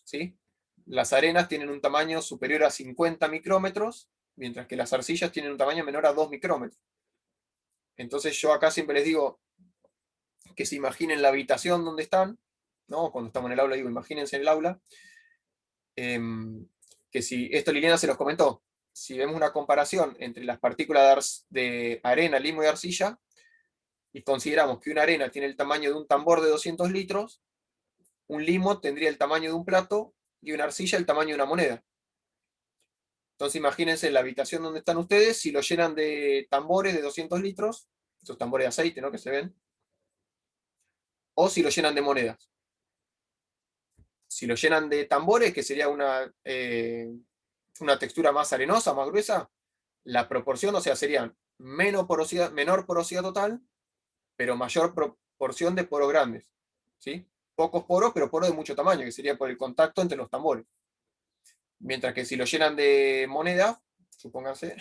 ¿sí? Las arenas tienen un tamaño superior a 50 micrómetros, mientras que las arcillas tienen un tamaño menor a 2 micrómetros. Entonces yo acá siempre les digo que se imaginen la habitación donde están, ¿no? Cuando estamos en el aula digo, imagínense en el aula, que si, esto Liliana se los comentó, si vemos una comparación entre las partículas de arena, limo y arcilla, y consideramos que una arena tiene el tamaño de un tambor de 200 litros, un limo tendría el tamaño de un plato, y una arcilla el tamaño de una moneda. Entonces imagínense la habitación donde están ustedes, si lo llenan de tambores de 200 litros, esos tambores de aceite, ¿no?, que se ven, o si lo llenan de monedas. Si lo llenan de tambores, que sería una textura más arenosa, más gruesa, la proporción, o sea, serían menor porosidad total, pero mayor proporción de poros grandes, ¿sí? Pocos poros, pero poros de mucho tamaño, que sería por el contacto entre los tambores. Mientras que si lo llenan de moneda, supónganse,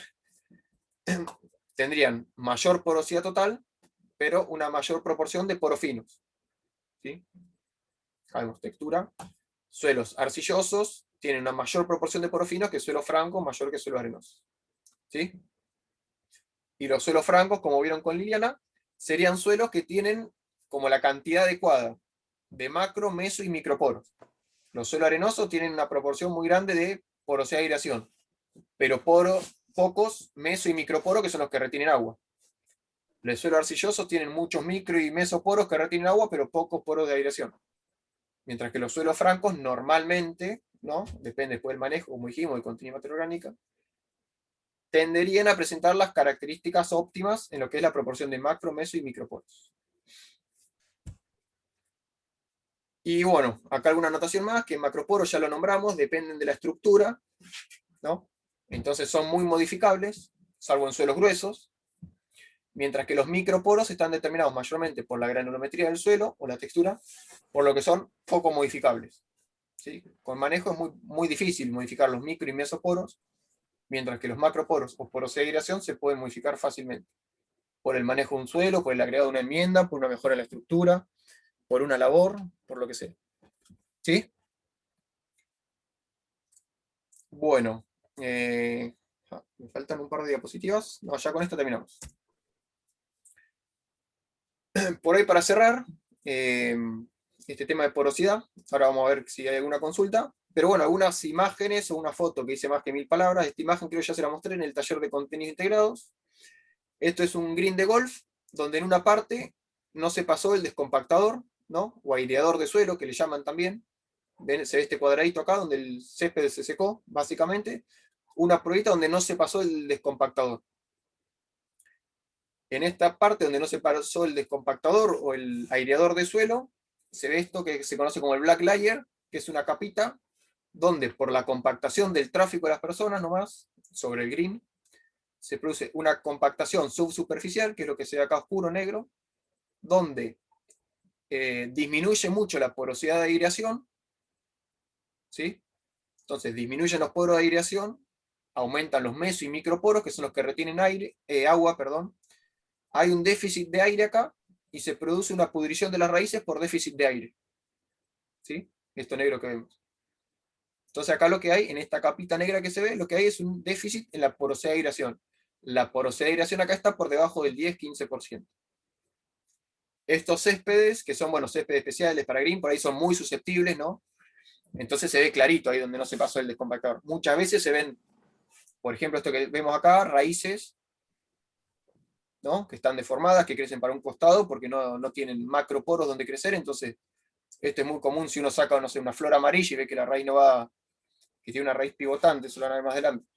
tendrían mayor porosidad total, pero una mayor proporción de poros finos, ¿sí? Acá vemos textura. Suelos arcillosos tienen una mayor proporción de poros finos que suelos francos, mayor que suelos arenosos, ¿sí? Y los suelos francos, como vieron con Liliana, serían suelos que tienen como la cantidad adecuada de macro, meso y microporos. Los suelos arenosos tienen una proporción muy grande de porosidad de aireación, pero pocos meso y microporos, que son los que retienen agua. Los suelos arcillosos tienen muchos micro y mesoporos que retienen agua, pero pocos poros de aireación. Mientras que los suelos francos normalmente, ¿no?, depende después del manejo, como dijimos, de continuidad de materia orgánica, tenderían a presentar las características óptimas en lo que es la proporción de macro, meso y microporos. Y bueno, acá alguna anotación más, que macroporos ya lo nombramos, dependen de la estructura, ¿no? Entonces son muy modificables, salvo en suelos gruesos, mientras que los microporos están determinados mayormente por la granulometría del suelo, o la textura, por lo que son poco modificables, ¿sí? Con manejo es muy difícil modificar los micro y mesoporos, mientras que los macroporos o porosidad de aireación se pueden modificar fácilmente, por el manejo de un suelo, por el agregado de una enmienda, por una mejora de la estructura, por una labor, por lo que sea. ¿Sí? Bueno, me faltan un par de diapositivas. No, ya con esto terminamos. Por ahí para cerrar, este tema de porosidad, ahora vamos a ver si hay alguna consulta, pero bueno, algunas imágenes o una foto que dice más que 1000 palabras. Esta imagen creo ya se la mostré en el taller de contenidos integrados. Esto es un green de golf, donde en una parte no se pasó el descompactador, ¿no?, o aireador de suelo, que le llaman también. ¿Ven? Se ve este cuadradito acá, donde el césped se secó, básicamente. Una pruebita donde no se pasó el descompactador. En esta parte donde no se pasó el descompactador o el aireador de suelo, se ve esto que se conoce como el black layer, que es una capita, donde por la compactación del tráfico de las personas nomás, sobre el green, se produce una compactación subsuperficial, que es lo que se ve acá oscuro, negro, donde disminuye mucho la porosidad de aireación, ¿sí? Entonces disminuyen los poros de aireación, aumentan los meso y microporos, que son los que retienen agua, perdón. Hay un déficit de aire acá, y se produce una pudrición de las raíces por déficit de aire, ¿sí? Esto negro que vemos. Entonces acá lo que hay, en esta capita negra que se ve, lo que hay es un déficit en la porosidad de aireación. La porosidad de aireación acá está por debajo del 10-15%. Estos céspedes, que son, bueno, céspedes especiales para green, por ahí son muy susceptibles, ¿no? Entonces se ve clarito ahí donde no se pasó el descompactador. Muchas veces se ven, por ejemplo, esto que vemos acá, raíces, ¿no?, que están deformadas, que crecen para un costado, porque no tienen macroporos donde crecer. Entonces, esto es muy común si uno saca, no sé, una flor amarilla y ve que la raíz no va, que tiene una raíz pivotante, eso lo van a ver más adelante,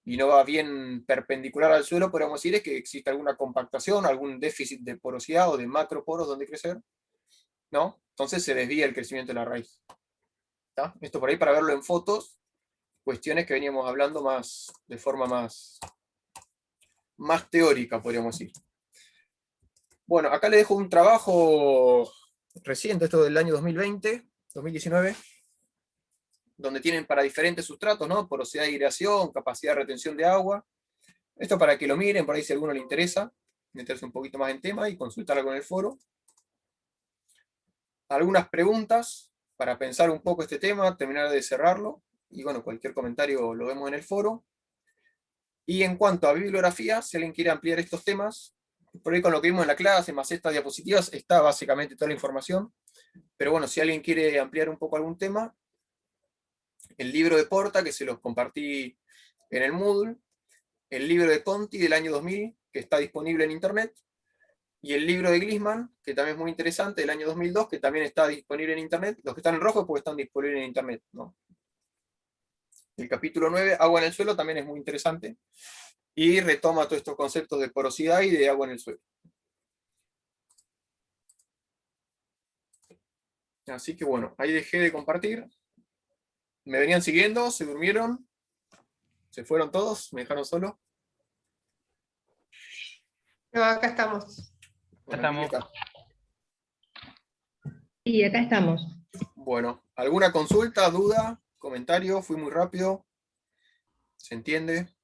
y no va bien perpendicular al suelo, podríamos decir es que existe alguna compactación, algún déficit de porosidad o de macroporos donde crecer, ¿no? Entonces se desvía el crecimiento de la raíz. ¿Está? Esto por ahí para verlo en fotos, cuestiones que veníamos hablando de forma más teórica, podríamos decir. Bueno, acá les dejo un trabajo reciente, esto del año 2019, donde tienen para diferentes sustratos, ¿no?, porosidad de aireación, capacidad de retención de agua. Esto para que lo miren, por ahí si a alguno le interesa, meterse un poquito más en tema y consultarlo con el foro. Algunas preguntas para pensar un poco este tema, terminar de cerrarlo, y bueno, cualquier comentario lo vemos en el foro. Y en cuanto a bibliografía, si alguien quiere ampliar estos temas, por ahí con lo que vimos en la clase, más estas diapositivas, está básicamente toda la información. Pero bueno, si alguien quiere ampliar un poco algún tema, el libro de Porta, que se los compartí en el Moodle, el libro de Conti del año 2000, que está disponible en internet, y el libro de Glisman, que también es muy interesante, del año 2002, que también está disponible en internet. Los que están en rojo porque están disponibles en internet, ¿no? El capítulo 9, agua en el suelo, también es muy interesante. Y retoma todos estos conceptos de porosidad y de agua en el suelo. Así que bueno, ahí dejé de compartir. ¿Me venían siguiendo? ¿Se durmieron? ¿Se fueron todos? ¿Me dejaron solo? No, acá estamos. Bueno, Estamos. aquí está. Sí, acá estamos. Bueno, ¿alguna consulta, duda, comentario? ¿Fui muy rápido? ¿Se entiende?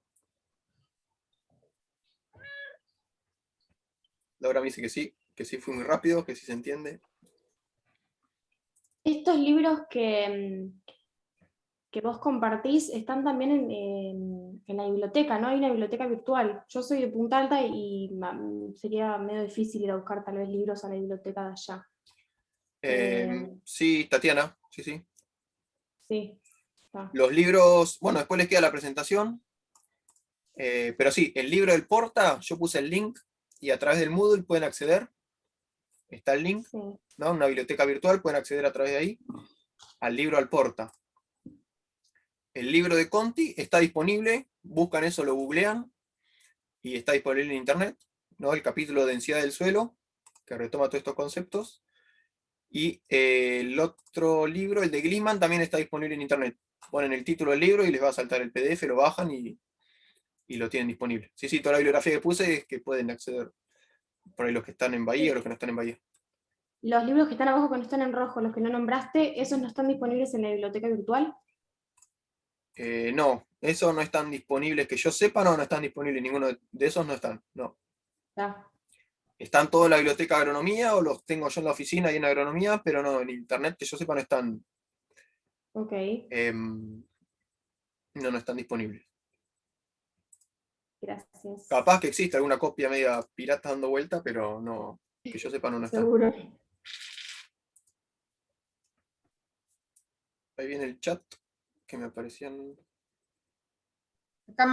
Laura me dice que sí fui muy rápido, que sí se entiende. Estos libros que vos compartís están también en la biblioteca, ¿no? Hay una biblioteca virtual. Yo soy de Punta Alta y sería medio difícil ir a buscar tal vez libros a la biblioteca de allá. Sí, Tatiana, sí. Sí. Está. Los libros, bueno, después les queda la presentación. Pero sí, el libro del Porta, yo puse el link y a través del Moodle pueden acceder. Está el link, Sí. ¿no? Una biblioteca virtual, pueden acceder a través de ahí al libro al Porta. El libro de Conti está disponible, buscan eso, lo googlean y está disponible en internet, ¿no? El capítulo de densidad del suelo, que retoma todos estos conceptos. Y el otro libro, el de Gliman, también está disponible en internet. Ponen el título del libro y les va a saltar el PDF, lo bajan y lo tienen disponible. Sí, toda la bibliografía que puse es que pueden acceder por ahí los que están en Bahía o los que no están en Bahía. Los libros que están abajo, que no están en rojo, los que no nombraste, ¿esos no están disponibles en la biblioteca virtual? No, esos no están disponibles, que yo sepa, no están disponibles, ninguno de esos no están, no. Ya. Están todos en la biblioteca de agronomía o los tengo yo en la oficina y en agronomía, pero no, en internet que yo sepa no están. Ok. No están disponibles. Gracias. Capaz que existe alguna copia media pirata dando vuelta, pero no, que yo sepa no están. Seguro. Ahí viene el chat que me aparecían.